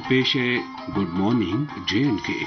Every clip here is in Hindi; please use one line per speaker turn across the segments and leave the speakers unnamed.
पेश है गुड मॉर्निंग J&K।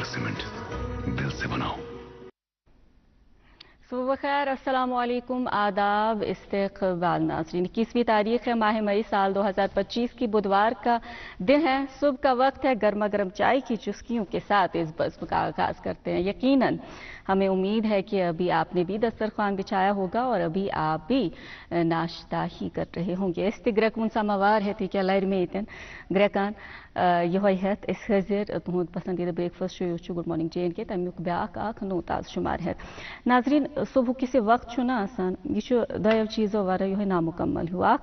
सीमेंट दिल से बनाओ।
सुबह खैर, अस्सलामुअलैकुम, आदाब, इस्तेक़बाल नाज़रीन। 21वीं तारीख है माह मई साल 2025 की बुधवार का दिन है। सुबह का वक्त है, गर्मा गर्म चाय की चुस्कियों के साथ इस बज़्म का आगाज़ करते हैं। यकीनन हमें उम्मीद है कि अभी आपने भी दस्तरखान बिछाया होगा और अभी आप भी नाश्ता ही कर रहे होंगे। इस्तिग्रकून समावार है थी क्या लर में इतन ग्रकान यह हेत इस हजर तुहद पसंदीदा breakfast show good morning J&K तमियुक ब्याक आख नोताज शुमार है। नाजरीन, सुबह किसी वक्त छुना आसान यह दयो चीज़ों वारा यह नामुकम्मल हुआ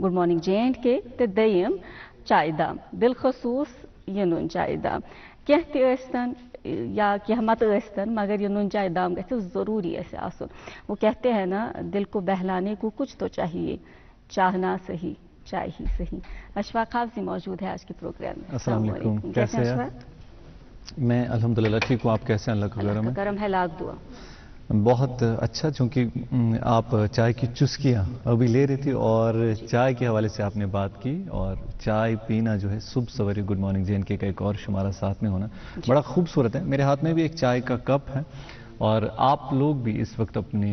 गुड मॉर्निंग J&K ते दयम चाय दाम बिलखसूस यह नुन चाय दाम कहते या क्या मत मगर ये नुन चाय दाम गए ज़रूरी ऐसे आसुन। वो कहते हैं ना, दिल को बहलाने को कुछ तो चाहिए, चाहना सही चाय ही सही। अशफाक हाफजी मौजूद है आज के प्रोग्राम में।
अस्सलाम वालेकुम, कैसे हैं अशफाक? मैं अल्हम्दुलिल्लाह ठीक हूँ। आप कैसे हैं? अल्लाह का करम है।
करम है, लाख दुआ।
बहुत अच्छा, चूंकि आप चाय की चुस्कियाँ अभी ले रही थी और चाय के हवाले से आपने बात की, और चाय पीना जो है सुबह सवेरे गुड मॉर्निंग J&K का एक और शुमारा साथ में होना बड़ा खूबसूरत है। मेरे हाथ में भी एक चाय का कप है और आप लोग भी इस वक्त अपने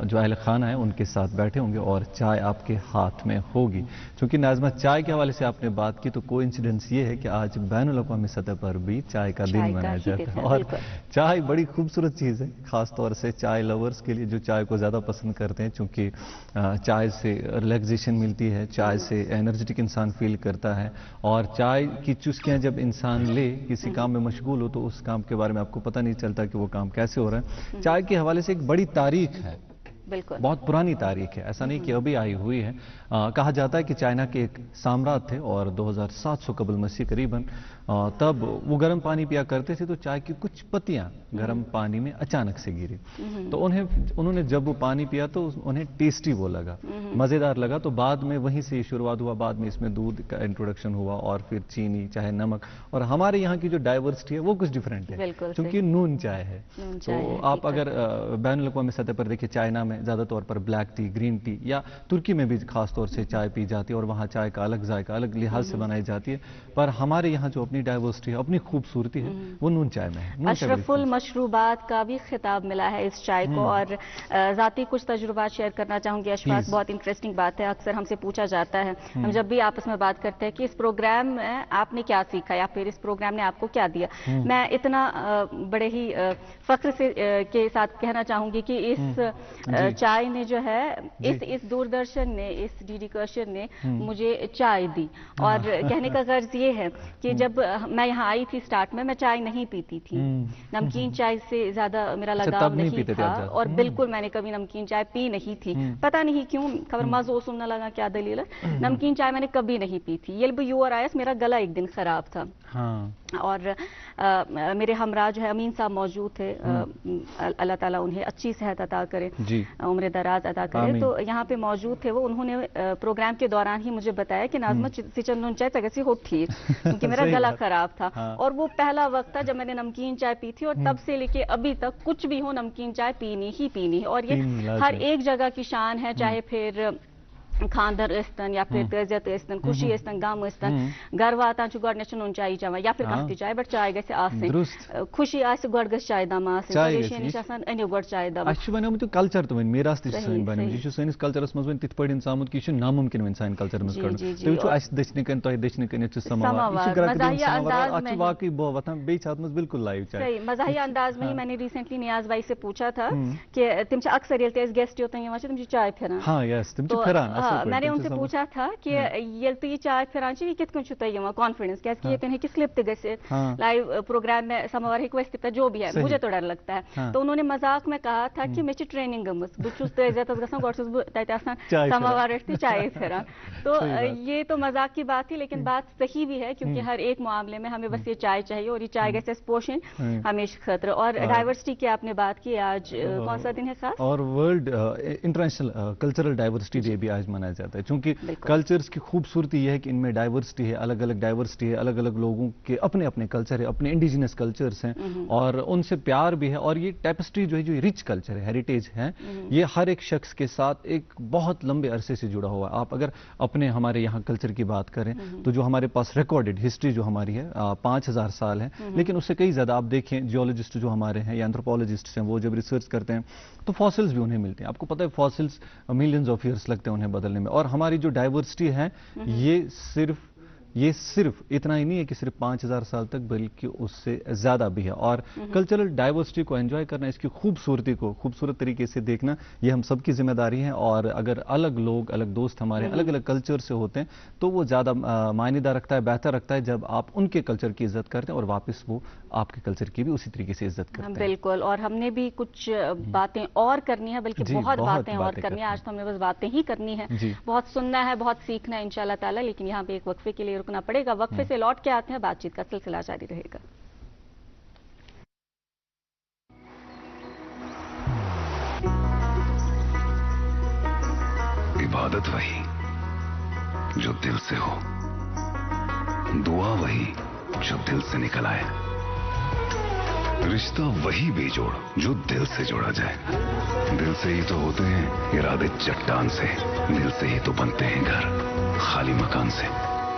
जो अहल खाना है उनके साथ बैठे होंगे और चाय आपके हाथ में होगी। क्योंकि नाज़मा, चाय के हवाले से आपने बात की तो कोइंसिडेंस ये है कि आज बैनुल-अक़वामी सतह पर भी चाय का दिन मनाया जाता है और चाय बड़ी खूबसूरत चीज़ है, ख़ास तौर से चाय लवर्स के लिए जो चाय को ज़्यादा पसंद करते हैं। चूँकि चाय से रिलैक्सेशन मिलती है, चाय से एनर्जेटिक इंसान फील करता है, और चाय की चुस्कियाँ जब इंसान ले, किसी काम में मशगूल हो तो उस काम के बारे में आपको पता नहीं चलता कि वो काम कैसे हो रहा है। चाय के हवाले से एक बड़ी तारीख है,
बिल्कुल
बहुत पुरानी तारीख है, ऐसा नहीं कि अभी आई हुई है। कहा जाता है कि चाइना के एक सम्राट थे और 2700 कबल मसीह करीबन तब वो गर्म पानी पिया करते थे तो चाय की कुछ पत्तियां गर्म पानी में अचानक से गिरी, तो उन्होंने जब वो पानी पिया तो उन्हें टेस्टी वो लगा, मज़ेदार लगा। तो बाद में वहीं से शुरुआत हुआ, बाद में इसमें दूध का इंट्रोडक्शन हुआ और फिर चीनी, चाहे नमक, और हमारे यहाँ की जो डाइवर्सिटी है वो कुछ डिफरेंट है क्योंकि नून चाय है। तो आप अगर बैनुल-अक़वामी सतह पर देखिए, चाइना में ज़्यादा तौर पर ब्लैक टी, ग्रीन टी, या तुर्की में भी खास तौर से चाय पी जाती है और वहाँ चाय का अलग जायका, अलग लिहाज से बनाई जाती है। पर हमारे यहाँ जो अपनी डाइवर्सिटी है, अपनी खूबसूरती है, वो नून चाय में है।
अशरफुल मशरूबात का भी खिताब मिला है इस चाय को, और ज़ाती कुछ तजुर्बात शेयर करना चाहूंगी अशफाक। बहुत इंटरेस्टिंग बात है, अक्सर हमसे पूछा जाता है, हम जब भी आपस में बात करते हैं कि इस प्रोग्राम में आपने क्या सीखा या फिर इस प्रोग्राम ने आपको क्या दिया। मैं इतना बड़े ही फख्र से के साथ कहना चाहूंगी कि इस चाय ने जो है, इस दूरदर्शन ने, इस DD कशर ने मुझे चाय दी। और कहने का गर्ज ये है कि जब मैं यहाँ आई थी स्टार्ट में, मैं चाय नहीं पीती थी, नमकीन चाय से ज्यादा मेरा लगाव नहीं था, और बिल्कुल मैंने कभी नमकीन चाय पी नहीं थी, पता नहीं क्यों, खबर मज़ो सुनने लगा क्या दलील है, नमकीन चाय मैंने कभी नहीं पी थी। ये भी यूर आयस, मेरा गला एक दिन खराब था, और मेरे हमरा जो है अमीन साहब मौजूद थे, अल्लाह ताला उन्हें अच्छी सेहत अता करे, उम्र दराज अता करे, तो यहाँ पे मौजूद थे वो। उन्होंने प्रोग्राम के दौरान ही मुझे बताया कि नाज़मा सिचन चाय तगसी हो ठीक, क्योंकि मेरा गला खराब था, और वो पहला वक्त था जब मैंने नमकीन चाय पी थी, और तब से लेके अभी तक कुछ भी हो नमकीन चाय पीनी ही पीनी है, और ये हर एक जगह की शान है, चाहे फिर खानदर ईस्तन या फिर तज़ियत ईस्तन, खुशी ईस्तन, गम ईस्तन, घर वातान छु गड नुन चाय चवान या फिर कह चाय, बट चाय गसे आसन, खुशी आसे गड गस चाय दम आसन, परेशानी आसान अनियो गड चाय दम।
अच्छु बने तो कल्चर तो मीरास त सही बने ये सैनिस कल्चरस मज तिथ पड़िन सामुद कि नामुमकिन वन साइन कल्चर मज कर तो छु अस दक्षिण कन तो दक्षिण कन छु समावार
मजाहिया अंदाज में
वाकई बो वतन बे साथ मज बिल्कुल लाइव चाय
सही मजाहिया अंदाज में ही मैंने रिसेंटली नियाज भाई से पूछा था कि तुम अक्सर येल तेज गेस्ट होते हैं तुम चाय फिरान।
हां यस तुम फिरान,
मैंने उनसे पूछा था कि ये तो ये चाय फिरान ये कित कन छुता ये कॉन्फिडेंस क्या कि ये किस क्लिप ते गसे लाइव प्रोग्राम में समावार रिक्वेस्ट जो भी है, मुझे तो डर लगता है, तो उन्होंने मजाक में कहा था कि मैं ट्रेनिंग गमस बुचुस ते इज्जत गसन गॉड्स तते आसान समावार रहती चाय फिरान, तो ये तो मजाक की बात थी, लेकिन बात सही भी है, क्योंकि हर एक मामले में हमें बस ये चाय चाहिए, और ये चाय गैसे पोषण हमेशा खतरा। और डाइवर्सिटी की आपने बात की, आज कौन सा दिन है खास?
और world international cultural diversity day भी आज मनाया जाता है, क्योंकि कल्चर्स की खूबसूरती यह है कि इनमें डाइवर्सिटी है, अलग अलग डाइवर्सिटी है, अलग अलग लोगों के अपने अपने कल्चर है, अपने इंडिजिनस कल्चर्स हैं, और उनसे प्यार भी है, और ये टेपेस्ट्री जो है, जो रिच कल्चर है, हेरिटेज है, ये हर एक शख्स के साथ एक बहुत लंबे अरसे से जुड़ा हुआ है। आप अगर अपने हमारे यहाँ कल्चर की बात करें तो जो हमारे पास रिकॉर्डेड हिस्ट्री जो हमारी है 5000 साल है, लेकिन उससे कई ज्यादा आप देखें जियोलॉजिस्ट जो हमारे हैं या एंथ्रोपोलॉजिस्ट हैं, वो जब रिसर्च करते हैं तो फॉसिल्स भी उन्हें मिलते हैं। आपको पता है फॉसिल्स मिलियंस ऑफ ईयर्स लगते हैं उन्हें बदलने में, और हमारी जो डाइवर्सिटी है ये सिर्फ इतना ही नहीं है कि सिर्फ 5000 साल तक, बल्कि उससे ज्यादा भी है। और कल्चरल डाइवर्सिटी को एंजॉय करना, इसकी खूबसूरती को खूबसूरत तरीके से देखना, ये हम सबकी जिम्मेदारी है। और अगर अलग लोग, अलग दोस्त हमारे अलग अलग कल्चर से होते हैं तो वो ज्यादा मायनेदार रखता है, बेहतर रखता है जब आप उनके कल्चर की इज्जत करते हैं और वापस वो आपके कल्चर की भी उसी तरीके से इज्जत करते हैं।
बिल्कुल, और हमने भी कुछ बातें और करनी है, बल्कि बहुत बातें और करनी है। आज तो हमने बस बातें ही करनी है, बहुत सुनना है, बहुत सीखना है इंशाल्लाह ताला, लेकिन यहाँ पे एक वक्फे के लिए रुकना पड़ेगा। वक्फे से लौट के आते हैं, बातचीत का सिलसिला जारी रहेगा।
इबादत वही जो दिल से हो, दुआ वही जो दिल से निकल आए, रिश्ता वही बेजोड़ जो दिल से जोड़ा जाए। दिल से ही तो होते हैं इरादे चट्टान से, दिल से ही तो बनते हैं घर खाली मकान से।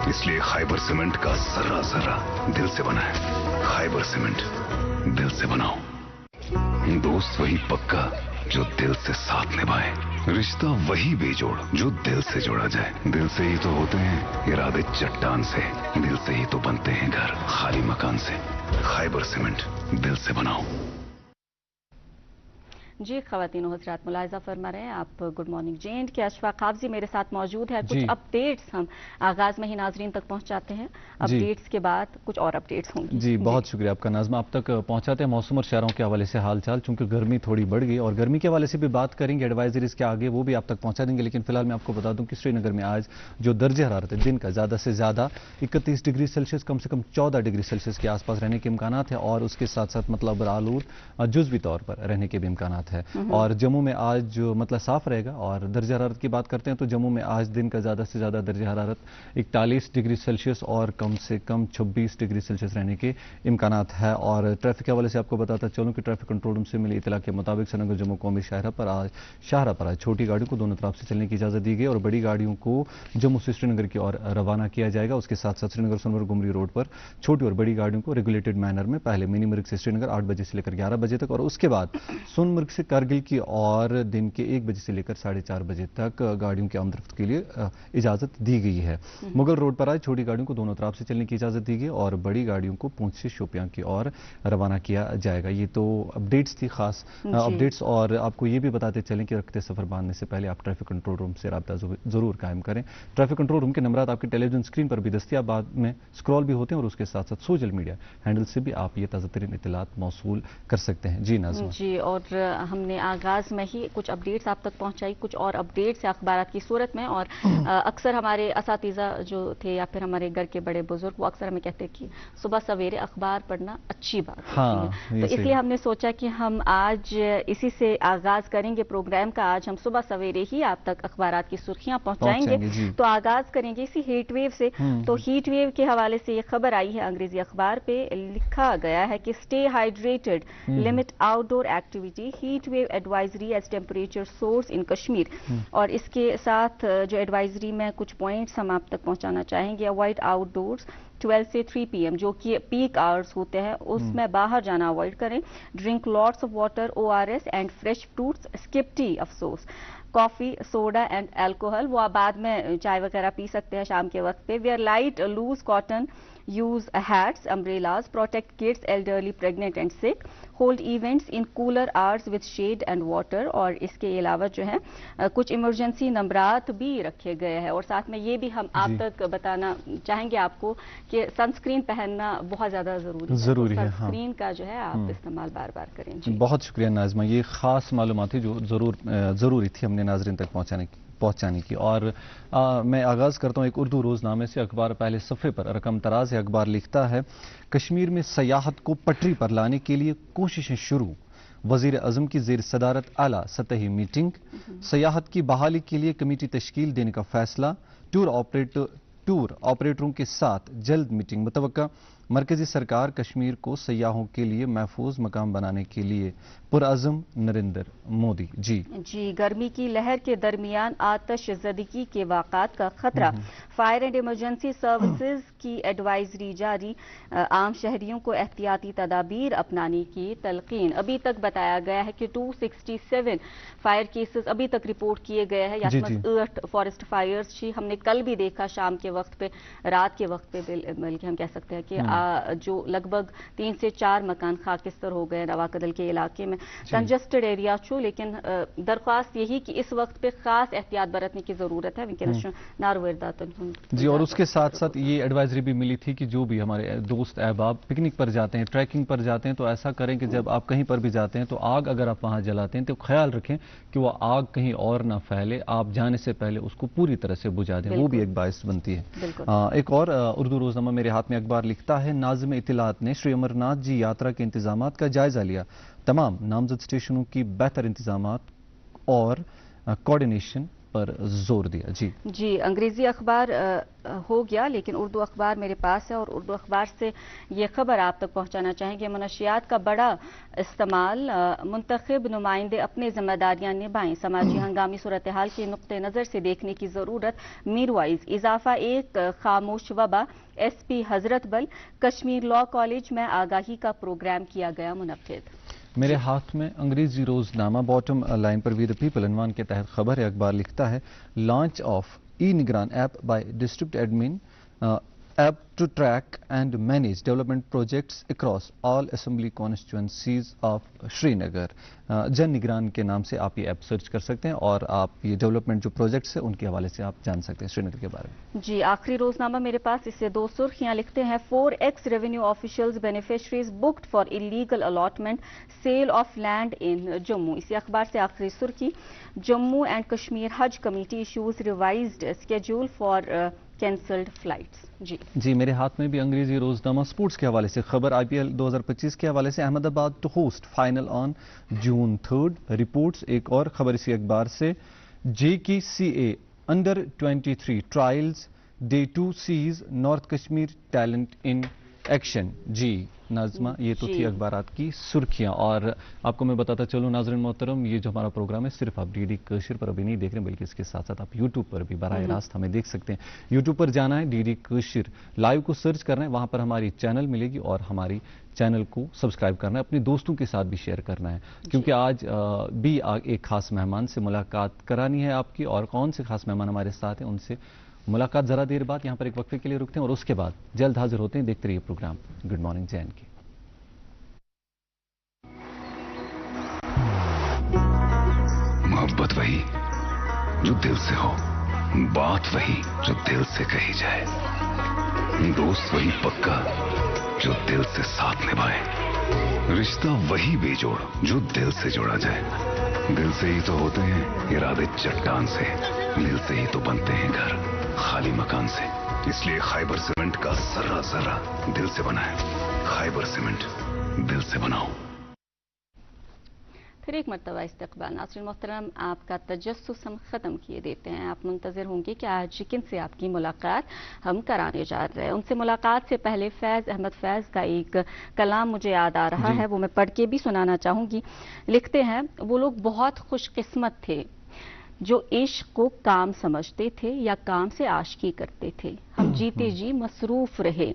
इसलिए खैबर सीमेंट का जर्रा जर्रा दिल से बना है। खैबर सीमेंट, दिल से बनाओ। दोस्त वही पक्का जो दिल से साथ निभाए, रिश्ता वही बेजोड़ जो दिल से जोड़ा जाए। दिल से ही तो होते हैं इरादे चट्टान से, दिल से ही तो बनते हैं घर खाली मकान से। खैबर सीमेंट, दिल से बनाओ।
जी खवातीन हज़रात, मुलाहिज़ा फरमा रहे हैं आप गुड मॉर्निंग जे के अशफाक काबजी मेरे साथ मौजूद है। कुछ अपडेट्स हम आगाज में ही नाजरीन तक पहुंचाते हैं, अपडेट्स के बाद कुछ और अपडेट्स होंगे।
जी बहुत शुक्रिया आपका नाज़मा, आप तक पहुंचाते हैं मौसम और शहरों के हवाले से हालचाल, चूंकि गर्मी थोड़ी बढ़ गई और गर्मी के हवाले से भी बात करेंगे, एडवाइजरीज के आगे वो भी आप तक पहुंचा देंगे। लेकिन फिलहाल मैं आपको बता दूं कि श्रीनगर में आज जो दर्जे हरारत है दिन का ज़्यादा से ज़्यादा 31 डिग्री सेल्सियस, कम से कम 14 डिग्री सेल्सियस के आसपास रहने के इम्कान है, और उसके साथ साथ मतलब आलूद जुज़वी तौर पर रहने के भी इम्कान है। और जम्मू में आज जो मतलब साफ रहेगा। और दर्जा हरारत की बात करते हैं तो जम्मू में आज दिन का ज़्यादा से ज़्यादा दर्जा हरारत 41 डिग्री सेल्सियस और कम से कम 26 डिग्री सेल्सियस रहने के इम्कानात है। और ट्रैफिक के हवाले से आपको बताता चलूँ कि ट्रैफिक कंट्रोल रूम से मिली इतला के मुताबिक श्रीनगर जम्मू कौमी शाहरा पर आज छोटी गाड़ियों को दोनों तरफ से चलने की इजाज़त दी गई और बड़ी गाड़ियों को जम्मू से श्रीनगर की ओर रवाना किया जाएगा। उसके साथ साथ श्रीनगर सोनवर गुमरी रोड पर छोटी और बड़ी गाड़ियों को रेगुलेटेड मैनर में पहले मिनी मिर्ग से श्रीनगर 8 बजे से लेकर 11 बजे तक, और उसके बाद सोनमर्ग से कारगिल की और दिन के 1 बजे से लेकर 4:30 बजे तक गाड़ियों की आमदरफ्त के लिए इजाज़त दी गई है। मुगल रोड पर आज छोटी गाड़ियों को दोनों तरफ से चलने की इजाज़त दी गई और बड़ी गाड़ियों को पूंछ से शोपियां की ओर रवाना किया जाएगा। ये तो अपडेट्स थी, खास अपडेट्स। और आपको ये भी बताते चलें कि रखते सफर बांधने से पहले आप ट्रैफिक कंट्रोल रूम से रब्ता जरूर कायम करें। ट्रैफिक कंट्रोल रूम के नंबरात आपके टेलीविजन स्क्रीन पर भी दस्तियाब, बाद में स्क्रॉल भी होते हैं और उसके साथ साथ सोशल मीडिया हैंडल से भी आप ये ताज़ा तरीन इत्तलात मौसूल कर सकते हैं। जी नाज़िमा
जी, और हमने आगाज़ में ही कुछ अपडेट्स आप तक पहुंचाई, कुछ और अपडेट्स अखबारात की सूरत में। और अक्सर हमारे असातिज़ा जो थे या फिर हमारे घर के बड़े बुजुर्ग, वो अक्सर हमें कहते हैं कि सुबह सवेरे अखबार पढ़ना अच्छी बात होती है। तो इसलिए हमने सोचा कि हम आज इसी से आगाज़ करेंगे प्रोग्राम का। आज हम सुबह सवेरे ही आप तक अखबारात की सुर्खियां पहुंचाएंगे। तो आगाज़ करेंगे इसी हीट वेव से। तो हीट वेव के हवाले से ये खबर आई है अंग्रेजी अखबार पे, लिखा गया है कि stay hydrated, limit outdoor activity, heat wave advisory as temperature soars in Kashmir. और इसके साथ जो एडवाइजरी में कुछ पॉइंट्स हम आप तक पहुंचाना चाहेंगे। अवॉइड आउटडोर्स 12 से 3 PM, जो कि पीक आवर्स होते हैं, उसमें बाहर जाना अवॉइड करें। Drink lots of water, ORS and fresh fruits, skip T, अफसोस कॉफी, सोडा एंड अल्कोहल, वो आप बाद में चाय वगैरह पी सकते हैं शाम के वक्त पे। Wear light loose cotton, use hats, umbrellas, protect kids, elderly, pregnant and sick, hold events in cooler hours with shade and water. और इसके अलावा जो है कुछ इमरजेंसी नंबरात भी रखे गए हैं। और साथ में ये भी हम आप तक बताना चाहेंगे आपको कि सनस्क्रीन पहनना बहुत ज्यादा जरूरी है। सनस्क्रीन का जो है आप इस्तेमाल बार बार करें। जी,
बहुत शुक्रिया नाज़िमा, ये खास मालूमात थी जो जरूरी थी हमने नाज़रीन तक पहुंचाने की। और मैं आगाज़ करता हूं एक उर्दू रोज़नामे से। अखबार पहले सफ़े पर रकम तराज है। अखबार लिखता है, कश्मीर में सयाहत को पटरी पर लाने के लिए कोशिशें शुरू, वज़ीर आज़म की ज़ेर सदारत आला सतही मीटिंग, सयाहत की बहाली के लिए कमेटी तश्कील देने का फैसला, टूर ऑपरेटरों के साथ जल्द मीटिंग मुतवक्का, मरकजी सरकार कश्मीर को सयाहों के लिए महफूज मकाम बनाने के लिए पुरअज़म नरेंद्र मोदी। जी,
गर्मी की लहर के दरमियान आतश ज़दगी के वाक़ात का खतरा, फायर एंड इमरजेंसी सर्विसेज की एडवाइजरी जारी, आम शहरियों को एहतियाती तदाबीर अपनाने की तलकीन। अभी तक बताया गया है कि 267 फायर केसेस अभी तक रिपोर्ट किए गए हैं। 8 फॉरेस्ट फायर्स थी, हमने कल भी देखा शाम के वक्त पे, रात के वक्त पे, बल्कि हम कह सकते हैं कि जो लगभग 3 से 4 मकान खाकिस्तर हो गए नवाकदल के इलाके में। कंजस्टेड एरिया छो, लेकिन दरख्वास्त यही कि इस वक्त पे खास एहतियात बरतने की जरूरत है।
जी, और उसके साथ साथ ये एडवाइजरी भी मिली थी कि जो भी हमारे दोस्त अहबाब पिकनिक पर जाते हैं, ट्रैकिंग पर जाते हैं, तो ऐसा करें कि जब आप कहीं पर भी जाते हैं तो आग अगर आप वहां जलाते हैं तो ख्याल रखें कि वो आग कहीं और ना फैले, आप जाने से पहले उसको पूरी तरह से बुझा दें, वो भी एक बाइस बनती है। एक और उर्दू रोजनामा मेरे हाथ में अखबार लिखता है, नाज़िम इत्तलात ने श्री अमरनाथ जी यात्रा के इंतजामात का जायजा लिया, तमाम नामजद स्टेशनों की बेहतर इंतजामात और कोऑर्डिनेशन पर जोर दिया। जी,
अंग्रेजी अखबार हो गया, लेकिन उर्दू अखबार मेरे पास है और उर्दू अखबार से ये खबर आप तक पहुंचाना चाहेंगे। मनशियात का बड़ा इस्तेमाल, मुंतखब नुमाइंदे अपनी जिम्मेदारियां निभाएं, समाजी हंगामी सूरत हाल के नुक्ते नज़र से देखने की ज़रूरत, मीरवाइज इजाफा एक खामोश वबा, SP हजरत बल, कश्मीर लॉ कॉलेज में आगाही का प्रोग्राम किया गया मुनक्किद।
मेरे हाथ में अंग्रेजी रोजनामा बॉटम लाइन पर वी द पीपल अनवान के तहत खबर है। अखबार लिखता है, लॉन्च ऑफ ई-निगरान app by district admin app to track and manage development projects across all assembly constituencies of Srinagar. जन निगरान के नाम से आप ये ऐप सर्च कर सकते हैं और आप ये डेवलपमेंट जो प्रोजेक्ट्स है उनके हवाले से आप जान सकते हैं श्रीनगर के बारे में।
जी, आखिरी रोजनामा मेरे पास, इससे 2 सुर्खियां लिखते हैं, 4 ex revenue officials beneficiaries booked for illegal allotment, sale of land in Jammu. इसी अखबार से आखिरी सुर्खी, Jammu and Kashmir Haj committee issues revised schedule for cancelled flights.
जी, मेरे हाथ में भी अंग्रेजी रोजनामा स्पोर्ट्स के हवाले से खबर, IPL 2025 के हवाले से, Ahmedabad to host final on June 3 reports. एक और खबर इसी अखबार से, JKCA under 23 trials day 2 sees north Kashmir talent in action. जी नाज़िमा, ये तो थी अखबारात की सुर्खियां। और आपको मैं बताता चलूं नाज़रीन मोहतरम, ये जो हमारा प्रोग्राम है सिर्फ आप DD कशिर पर अभी नहीं देख रहे, बल्कि इसके साथ साथ आप यूट्यूब पर भी बराह रास्त हमें देख सकते हैं। यूट्यूब पर जाना है, DD कशिर लाइव को सर्च करना है, वहां पर हमारी चैनल मिलेगी और हमारी चैनल को सब्सक्राइब करना है, अपने दोस्तों के साथ भी शेयर करना है, क्योंकि आज भी एक खास मेहमान से मुलाकात करानी है आपकी। और कौन से खास मेहमान हमारे साथ हैं, उनसे मुलाकात जरा देर बाद। यहाँ पर एक वक्फे के लिए रुकते हैं और उसके बाद जल्द हाजिर होते हैं। देखते रहिए प्रोग्राम गुड मॉर्निंग JNK।
मोहब्बत वही जो दिल से हो, बात वही जो दिल से कही जाए, दोस्त वही पक्का जो दिल से साथ निभाए, रिश्ता वही बेजोड़ जो दिल से जोड़ा जाए। दिल से ही तो होते हैं इरादे चट्टान से, दिल से ही तो बनते हैं घर खाली मकान से। इसलिए खाइबर सीमेंट का जर्रा जर्रा दिल से बना है। खाइबर सीमेंट, दिल से बनाओ।
फिर एक मरतबा इस्तकबाल। नाज़रीन मोहतरम, आपका तजस्सुस हम ख़त्म किए देते हैं। आप मुंतज़िर होंगे कि आज किन से आपकी मुलाकात हम कराने जा रहे हैं। उनसे मुलाकात से पहले फैज़ अहमद फैज़ का एक कलाम मुझे याद आ रहा है, वो मैं पढ़ के भी सुनाना चाहूँगी। लिखते हैं, वो लोग बहुत खुशकिस्मत थे जो इश्क को काम समझते थे या काम से आशिकी करते थे। हम जीते जी मसरूफ रहे,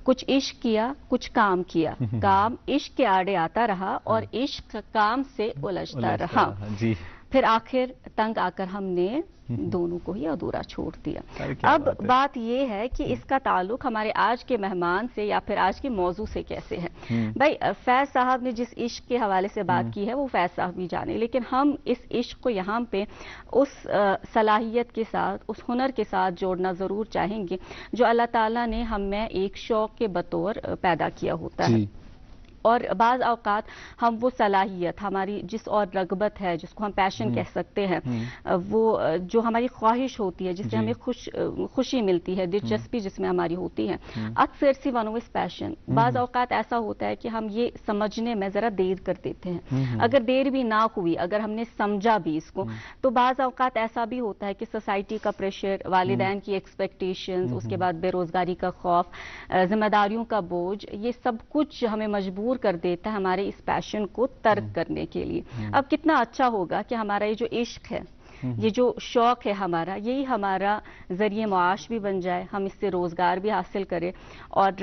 कुछ इश्क किया कुछ काम किया, काम इश्क के आड़े आता रहा और इश्क काम से उलझता रहा।
जी।
फिर आखिर तंग आकर हमने दोनों को ही अधूरा छोड़ दिया। अब बात यह है कि इसका ताल्लुक हमारे आज के मेहमान से या फिर आज के मौजू से कैसे है। भाई, फैज साहब ने जिस इश्क के हवाले से बात की है वो फैज साहब भी जाने, लेकिन हम इस इश्क को यहाँ पे उस सलाहियत के साथ, उस हुनर के साथ जोड़ना जरूर चाहेंगे जो अल्लाह ताला ने हमें एक शौक के बतौर पैदा किया होता है। और बाज़ औक़ात हम वो सलाहियत, हमारी जिस और रगबत है, जिसको हम पैशन कह सकते हैं, वो जो हमारी ख्वाहिश होती है, जिससे हमें खुशी मिलती है, दिलचस्पी जिसमें हमारी होती है, अक्सर सी वन इस पैशन। बाज़ औक़ात ऐसा होता है कि हम ये समझने में ज़रा देर कर देते हैं। अगर देर भी ना हुई, अगर हमने समझा भी इसको, तो बाज़ औक़ात ऐसा भी होता है कि सोसाइटी का प्रेशर, वालिदैन की एक्सपेक्टेशंस, उसके बाद बेरोज़गारी का खौफ, जिम्मेदारियों का बोझ, ये सब कुछ हमें मजबूर कर देता है हमारे इस पैशन को तर्क करने के लिए। अब कितना अच्छा होगा कि हमारा ये जो इश्क है, ये जो शौक है हमारा, यही हमारा जरिए मुआश भी बन जाए, हम इससे रोजगार भी हासिल करें और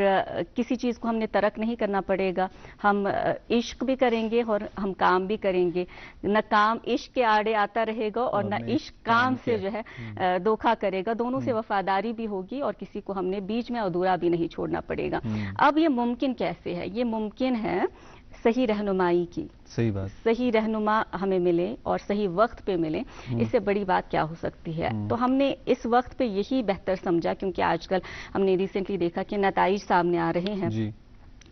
किसी चीज को हमने तर्क नहीं करना पड़ेगा। हम इश्क भी करेंगे और हम काम भी करेंगे। न काम इश्क के आड़े आता रहेगा और न इश्क काम से जो है धोखा करेगा। दोनों से वफादारी भी होगी और किसी को हमने बीच में अधूरा भी नहीं छोड़ना पड़ेगा। अब ये मुमकिन कैसे है? ये मुमकिन है सही रहनुमाई की।
सही बात। सही
रहनुमा हमें मिले और सही वक्त पे मिले, इससे बड़ी बात क्या हो सकती है। तो हमने इस वक्त पे यही बेहतर समझा, क्योंकि आजकल हमने रिसेंटली देखा कि नताइज सामने आ रहे हैं जी।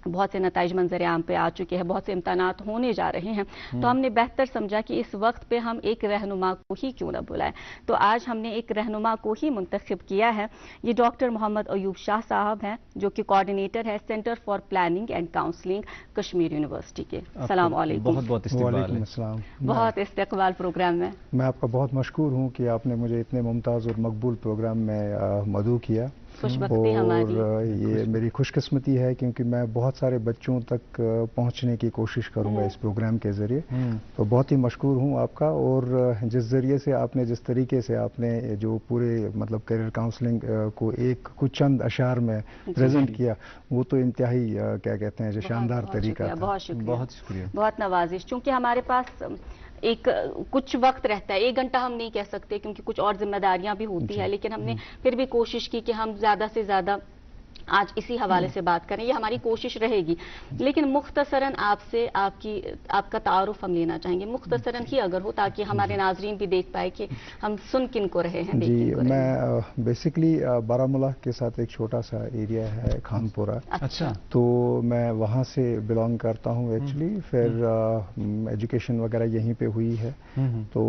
बहुत से नताइज मंजर आम पे आ चुके हैं, बहुत से इम्तहानात होने जा रहे हैं। तो हमने बेहतर समझा कि इस वक्त पे हम एक रहनुमा को ही क्यों ना बुलाएं। तो आज हमने एक रहनुमा को ही मुंतखब किया है। ये डॉक्टर मोहम्मद अयूब शाह साहब हैं, जो कि कोऑर्डिनेटर है centre for planning and counselling Kashmir university के। सलाम अलैकुम। बहुत इस्तकबाल प्रोग्राम में।
मैं आपका बहुत मशकूर हूँ कि आपने मुझे इतने मुमताज़ और मकबूल प्रोग्राम में मदऊ किया।
और
ये मेरी खुशकिस्मती है क्योंकि मैं बहुत सारे बच्चों तक पहुंचने की कोशिश करूंगा इस प्रोग्राम के जरिए। तो बहुत ही मशकूर हूं आपका। और जिस जरिए से आपने, जिस तरीके से आपने जो पूरे मतलब करियर काउंसलिंग को एक कुछ चंद अशार में प्रेजेंट किया, वो तो इंतहाई क्या कहते हैं, जो शानदार तरीका था।
बहुत शुक्रिया,
बहुत शुक्रिया,
बहुत नवाजिश। चूंकि हमारे पास एक कुछ वक्त रहता है, 1 घंटा हम नहीं कह सकते क्योंकि कुछ और जिम्मेदारियां भी होती है, लेकिन हमने फिर भी कोशिश की कि हम ज्यादा से ज्यादा आज इसी हवाले से बात करें। ये हमारी कोशिश रहेगी। लेकिन मुख्तसरन आपसे आपका तारुफ हम लेना चाहेंगे, मुख्तसरन ही अगर हो, ताकि हमारे नाजरीन भी देख पाए कि हम सुन किन को रहे हैं।
जी, मैं बेसिकली बारामूला के साथ एक छोटा सा एरिया है खानपुरा।
अच्छा।
तो मैं वहाँ से बिलोंग करता हूँ एक्चुअली। फिर एजुकेशन वगैरह यहीं पे हुई है। तो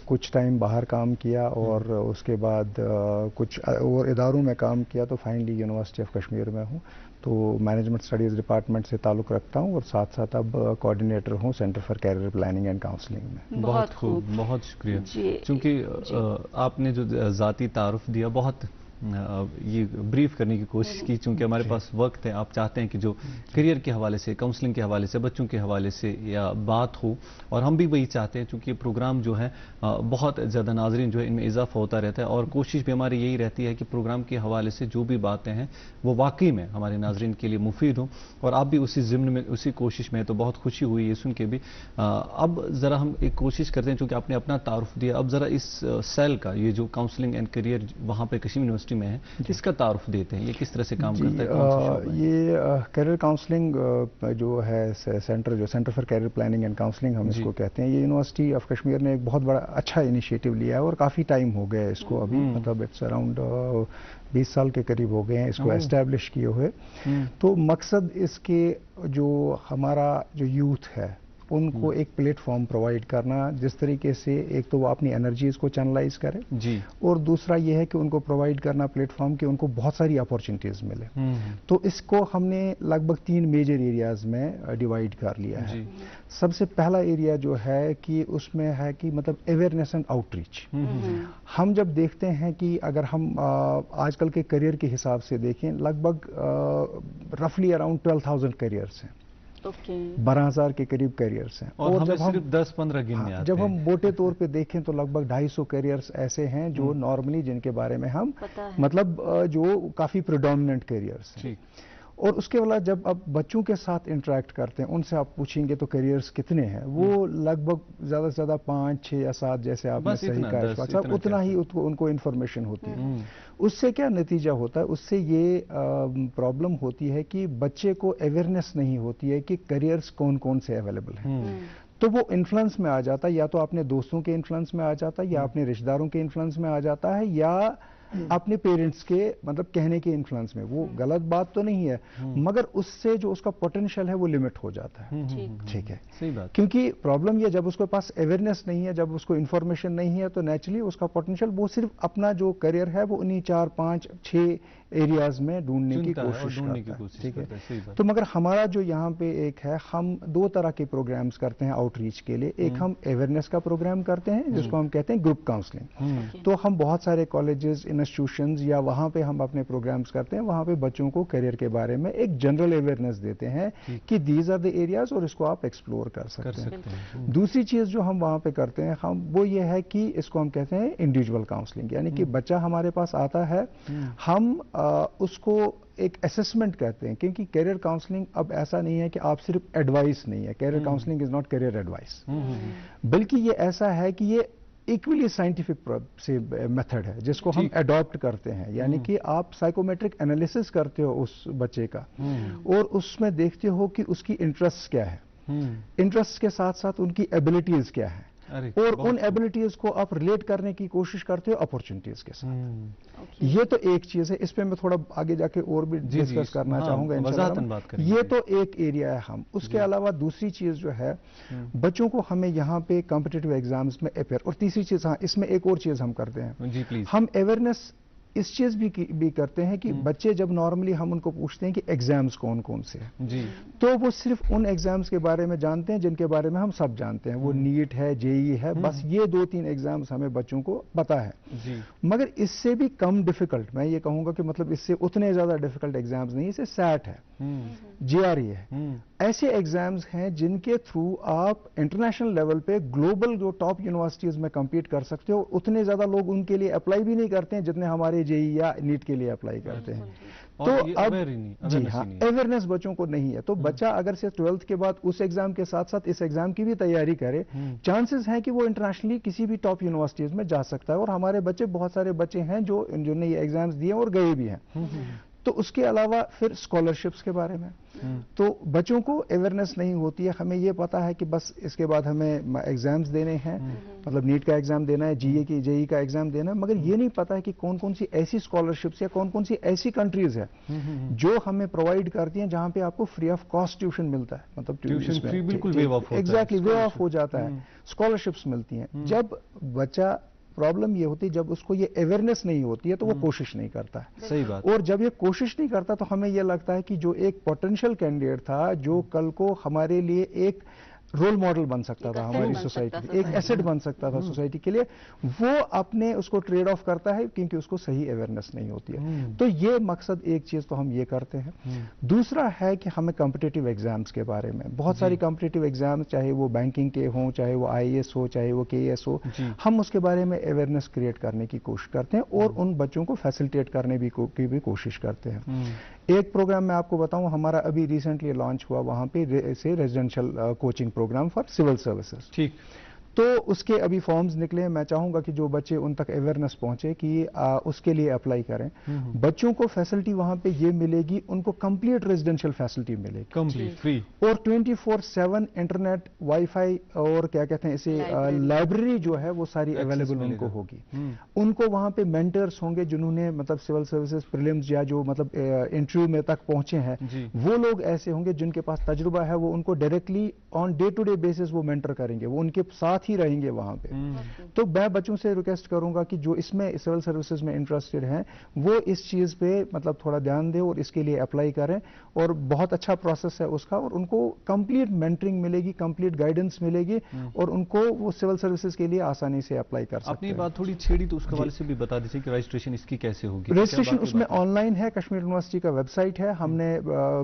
कुछ टाइम बाहर काम किया और उसके बाद कुछ और इदारों में काम किया। तो फाइनली यूनिवर्सिटी ऑफ कश्मीर में हूँ। तो मैनेजमेंट स्टडीज़ डिपार्टमेंट से ताल्लुक़ रखता हूँ और साथ साथ अब कोऑर्डिनेटर हूँ centre for career planning and counselling में।
बहुत खूब, बहुत शुक्रिया। चूँकि आपने जो ज़ाती तारुफ दिया बहुत ये ब्रीफ करने की कोशिश की, चूंकि हमारे पास वक्त है। आप चाहते हैं कि जो करियर के हवाले से, काउंसलिंग के हवाले से, बच्चों के हवाले से या बात हो, और हम भी वही चाहते हैं, चूंकि ये प्रोग्राम जो है बहुत ज़्यादा नाजरीन जो है इनमें इजाफा होता रहता है, और कोशिश भी हमारी यही रहती है कि प्रोग्राम के हवाले से जो भी बातें हैं वो वाकई में हमारे नाजरीन के लिए मुफीद हो, और आप भी उसी ज़िम्न में, उसी कोशिश में, तो बहुत खुशी हुई ये सुन के भी। अब ज़रा हम एक कोशिश करते हैं, चूंकि आपने अपना तारुफ दिया, अब ज़रा इस सेल का, ये जो काउंसलिंग एंड करियर वहाँ पे कश्मीर यूनिवर्सिटी में है, इसका तारुफ देते हैं, ये किस तरह से काम करता है?
ये करियर काउंसलिंग जो है centre for career planning and counselling हम इसको कहते हैं, ये यूनिवर्सिटी ऑफ कश्मीर ने एक बहुत बड़ा अच्छा इनिशिएटिव लिया है, और काफ़ी टाइम हो गया है इसको अभी, मतलब इट्स अराउंड 20 साल के करीब हो गए हैं इसको एस्टैब्लिश किए हुए। तो मकसद इसके जो हमारा जो यूथ है उनको एक प्लेटफॉर्म प्रोवाइड करना, जिस तरीके से एक तो वो अपनी एनर्जीज को चैनलाइज करें जी, और दूसरा ये है कि उनको प्रोवाइड करना प्लेटफॉर्म कि उनको बहुत सारी अपॉर्चुनिटीज मिले। तो इसको हमने लगभग 3 मेजर एरियाज में डिवाइड कर लिया है। सबसे पहला एरिया जो है कि उसमें है कि मतलब अवेयरनेस एंड आउटरीच। हम जब देखते हैं कि अगर हम आजकल के करियर के हिसाब से देखें, लगभग रफली अराउंड 12,000 करियर्स हैं, 12,000 के करीब करियर्स हैं,
और जब हम सिर्फ 10-15 गिनने आते हैं,
जब हम मोटे तौर पे देखें तो लगभग 250 करियर्स ऐसे हैं जो नॉर्मली, जिनके बारे में हम मतलब जो काफी प्रिडोमिनेंट करियर्स हैं। और उसके बाद जब आप बच्चों के साथ इंटरेक्ट करते हैं, उनसे आप पूछेंगे तो करियर्स कितने हैं, वो लगभग ज्यादा से ज्यादा 5, 6 या 7 जैसे आपने सही कहा, उतना ही उनको इन्फॉर्मेशन होती है। उससे क्या नतीजा होता है, उससे ये प्रॉब्लम होती है कि बच्चे को अवेयरनेस नहीं होती है कि करियर्स कौन कौन से अवेलेबल हैं। तो वो इन्फ्लुएंस में आ जाता है, या तो अपने दोस्तों के इन्फ्लुएंस में आ जाता है, या अपने रिश्तेदारों के इन्फ्लुएंस में आ जाता है, या अपने पेरेंट्स के मतलब कहने के इन्फ्लुएंस में। वो गलत बात तो नहीं है, मगर उससे जो उसका पोटेंशियल है वो लिमिट हो जाता है। ठीक है, सही बात। क्योंकि प्रॉब्लम ये, जब उसके पास अवेयरनेस नहीं है, जब उसको इन्फॉर्मेशन नहीं है, तो नेचुरली उसका पोटेंशियल वो सिर्फ अपना जो करियर है वो उन्हीं 4, 5, 6 एरियाज में ढूंढने की कोशिश करता है। ठीक है, तो मगर हमारा जो यहाँ पे एक है, हम 2 तरह के प्रोग्राम्स करते हैं आउटरीच के लिए। एक हम अवेयरनेस का प्रोग्राम करते हैं जिसको हम कहते हैं ग्रुप काउंसलिंग। तो हम बहुत सारे कॉलेजेस, इंस्टीट्यूशंस या वहाँ पे हम अपने प्रोग्राम्स करते हैं, वहाँ पे बच्चों को करियर के बारे में एक जनरल अवेयरनेस देते हैं कि दीज आर द एरियाज, और इसको आप एक्सप्लोर कर सकते हैं। दूसरी चीज जो हम वहाँ पे करते हैं वो ये है कि इसको हम कहते हैं इंडिविजुअल काउंसलिंग, यानी कि बच्चा हमारे पास आता है, हम उसको एक असेसमेंट कहते हैं, क्योंकि करियर काउंसलिंग अब ऐसा नहीं है कि आप सिर्फ एडवाइस नहीं है, career counselling is not career advice, बल्कि ये ऐसा है कि ये इक्वली साइंटिफिक से मेथड है जिसको हम अडॉप्ट करते हैं, यानी कि आप साइकोमेट्रिक एनालिसिस करते हो उस बच्चे का, और उसमें देखते हो कि उसकी इंटरेस्ट क्या है, इंटरेस्ट के साथ साथ उनकी एबिलिटीज क्या है, और उन एबिलिटीज को आप रिलेट करने की कोशिश करते हो अपॉर्चुनिटीज के साथ। ये तो एक चीज है, इस पे मैं थोड़ा आगे जाके और भी डिस्कस करना चाहूंगा इंशाल्लाह। ये तो एक एरिया है। हम उसके अलावा दूसरी चीज जो है, बच्चों को हमें यहाँ पे कॉम्पिटिटिव एग्जाम्स में अपेयर, और तीसरी चीज, हाँ इसमें एक और चीज हम करते हैं, हम अवेयरनेस इस चीज भी करते हैं कि बच्चे जब नॉर्मली हम उनको पूछते हैं कि एग्जाम्स कौन कौन से हैं जी, तो वो सिर्फ उन एग्जाम्स के बारे में जानते हैं जिनके बारे में हम सब जानते हैं, वो नीट है, जेईई है, बस ये 2-3 एग्जाम्स हमें बच्चों को पता है जी। मगर इससे भी कम डिफिकल्ट, मैं ये कहूंगा कि मतलब इससे उतने ज्यादा डिफिकल्ट एग्जाम्स नहीं, इसे सैट है, जेआरई है, ऐसे एग्जाम्स हैं जिनके थ्रू आप इंटरनेशनल लेवल पे ग्लोबल जो टॉप यूनिवर्सिटीज में compete कर सकते हो। उतने ज्यादा लोग उनके लिए अप्लाई भी नहीं करते हैं जितने हमारे जेईई या नीट के लिए अप्लाई करते हैं। तो अब जी हाँ, अवेयरनेस बच्चों को नहीं है, तो बच्चा अगर से 12th के बाद उस एग्जाम के साथ साथ इस एग्जाम की भी तैयारी करे, चांसेस हैं कि वो इंटरनेशनली किसी भी टॉप यूनिवर्सिटीज में जा सकता है। और हमारे बच्चे, बहुत सारे बच्चे हैं जिन्होंने ये एग्जाम्स दिए और गए भी हैं। तो उसके अलावा फिर स्कॉलरशिप्स के बारे में, तो बच्चों को अवेयरनेस नहीं होती है। हमें ये पता है कि बस इसके बाद हमें एग्जाम्स देने हैं, मतलब नीट का एग्जाम देना है, जेईई का एग्जाम देना है, मगर ये नहीं पता है कि कौन कौन सी ऐसी स्कॉलरशिप्स या कौन कौन सी ऐसी कंट्रीज है जो हमें प्रोवाइड करती हैं जहां पे आपको फ्री ऑफ कॉस्ट ट्यूशन मिलता है, मतलब ट्यूशन फ्री बिल्कुल wave of, exactly wave of हो जाता है, स्कॉलरशिप्स मिलती हैं। जब बच्चा, प्रॉब्लम ये होती है जब उसको ये अवेयरनेस नहीं होती है तो वो कोशिश नहीं करता है। सही बात। और जब ये कोशिश नहीं करता तो हमें ये लगता है कि जो एक पोटेंशियल कैंडिडेट था, जो कल को हमारे लिए एक रोल मॉडल बन सकता
एक
था
asset
हमारी
बन
सोसाइटी
सकता
के, एक
society
एसेट बन सकता था सोसाइटी के लिए। वो अपने उसको ट्रेड ऑफ करता है क्योंकि उसको सही अवेयरनेस नहीं होती है। तो ये मकसद, एक चीज तो हम ये करते हैं। दूसरा है कि हमें कॉम्पिटिटिव एग्जाम्स के बारे में, बहुत सारी कॉम्पिटिटिव एग्जाम्स, चाहे वो बैंकिंग के हों, चाहे वो IAS हो, चाहे वो KAS हो, हम उसके बारे में अवेयरनेस क्रिएट करने की कोशिश करते हैं और उन बच्चों को फैसिलिटेट करने की भी कोशिश करते हैं। एक प्रोग्राम मैं आपको बताऊं, हमारा अभी रिसेंटली लॉन्च हुआ वहां पे से residential coaching programme for civil services.
ठीक।
तो उसके अभी फॉर्म्स निकले हैं। मैं चाहूंगा कि जो बच्चे उन तक अवेयरनेस पहुंचे कि उसके लिए अप्लाई करें। बच्चों को फैसिलिटी वहां पे ये मिलेगी, उनको कंप्लीट रेजिडेंशियल फैसिलिटी मिलेगी,
कंप्लीट फ्री,
और 24/7 इंटरनेट, वाईफाई और क्या कहते हैं इसे, लाइब्रेरी जो है वो सारी अवेलेबल उनको होगी। उनको वहां पे मेंटर्स होंगे जिन्होंने मतलब सिविल सर्विसेज प्रीलिम्स या जो मतलब इंटरव्यू में तक पहुंचे हैं, वो लोग ऐसे होंगे जिनके पास तजुर्बा है, वो उनको directly on day to day basis वो मेंटर करेंगे, वो उनके साथ ही रहेंगे वहां पे। तो मैं बच्चों से रिक्वेस्ट करूंगा कि जो इसमें सिविल सर्विसेज में इंटरेस्टेड हैं वो इस चीज पे मतलब थोड़ा ध्यान दें और इसके लिए अप्लाई करें। और बहुत अच्छा प्रोसेस है उसका, और उनको कंप्लीट मेंटरिंग मिलेगी, कंप्लीट गाइडेंस मिलेगी, और उनको वो सिविल सर्विसेज के लिए आसानी से अप्लाई कर सकते हैं।
आपने बात थोड़ी छेड़ी तो उसके हवाले से भी बता दीजिए कि रजिस्ट्रेशन इसकी कैसे होगी?
रजिस्ट्रेशन उसमें ऑनलाइन है, कश्मीर यूनिवर्सिटी का वेबसाइट है, हमने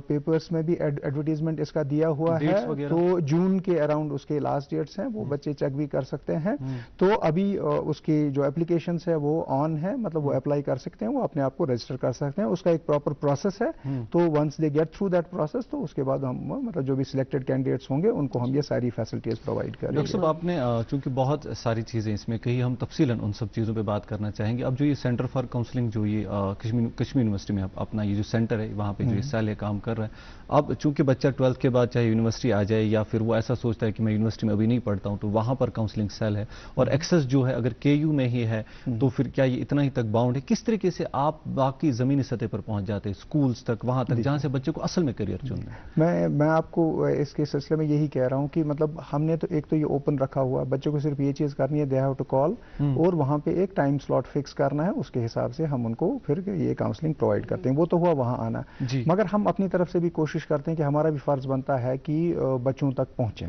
पेपर्स में भी एडवर्टीजमेंट इसका दिया हुआ है। तो जून के अराउंड उसके लास्ट डेट्स हैं, वो बच्चे चेक भी कर सकते हैं। तो अभी उसकी जो एप्लीकेशंस है वो ऑन है, मतलब वो अप्लाई कर सकते हैं, वो अपने आप को रजिस्टर कर सकते हैं। उसका एक प्रॉपर प्रोसेस है। तो once they get through that process, तो उसके बाद हम मतलब जो भी सिलेक्टेड कैंडिडेट्स होंगे उनको हम ये सारी फैसिलिटीज प्रोवाइड करेंगे।
डॉक्टर साहब, आपने चूंकि बहुत सारी चीजें इसमें कही, हम तफसीलन उन सब चीजों पे बात करना चाहेंगे। अब जो ये सेंटर फॉर काउंसलिंग जो ये कश्मीर यूनिवर्सिटी में अपना ये जो सेंटर है वहाँ पे जो इस साल ये काम कर रहा है, अब चूंकि बच्चा 12th के बाद चाहे यूनिवर्सिटी आ जाए या फिर वो ऐसा सोचता है कि मैं यूनिवर्सिटी में अभी नहीं पढ़ता हूँ, तो वहां पर काउंसलिंग सेल है और एक्सेस जो है अगर KU में ही है तो फिर क्या ये इतना ही तक बाउंड है? किस तरीके से आप बाकी जमीनी सतह पर पहुंच जाते हैं, स्कूल्स तक, वहां तक जहां से बच्चे को असल में करियर चुनना है?
मैं आपको इसके सिलसिले में यही कह रहा हूं कि मतलब हमने तो एक तो ये ओपन रखा हुआ, बच्चों को सिर्फ ये चीज करनी है, दे हैव टू कॉल, और वहां पे एक टाइम स्लॉट फिक्स करना है, उसके हिसाब से हम उनको फिर ये काउंसलिंग प्रोवाइड करते हैं। वो तो हुआ वहां आना, मगर हम अपनी तरफ से भी कोशिश करते हैं कि हमारा भी फर्ज बनता है कि बच्चों तक पहुंचे।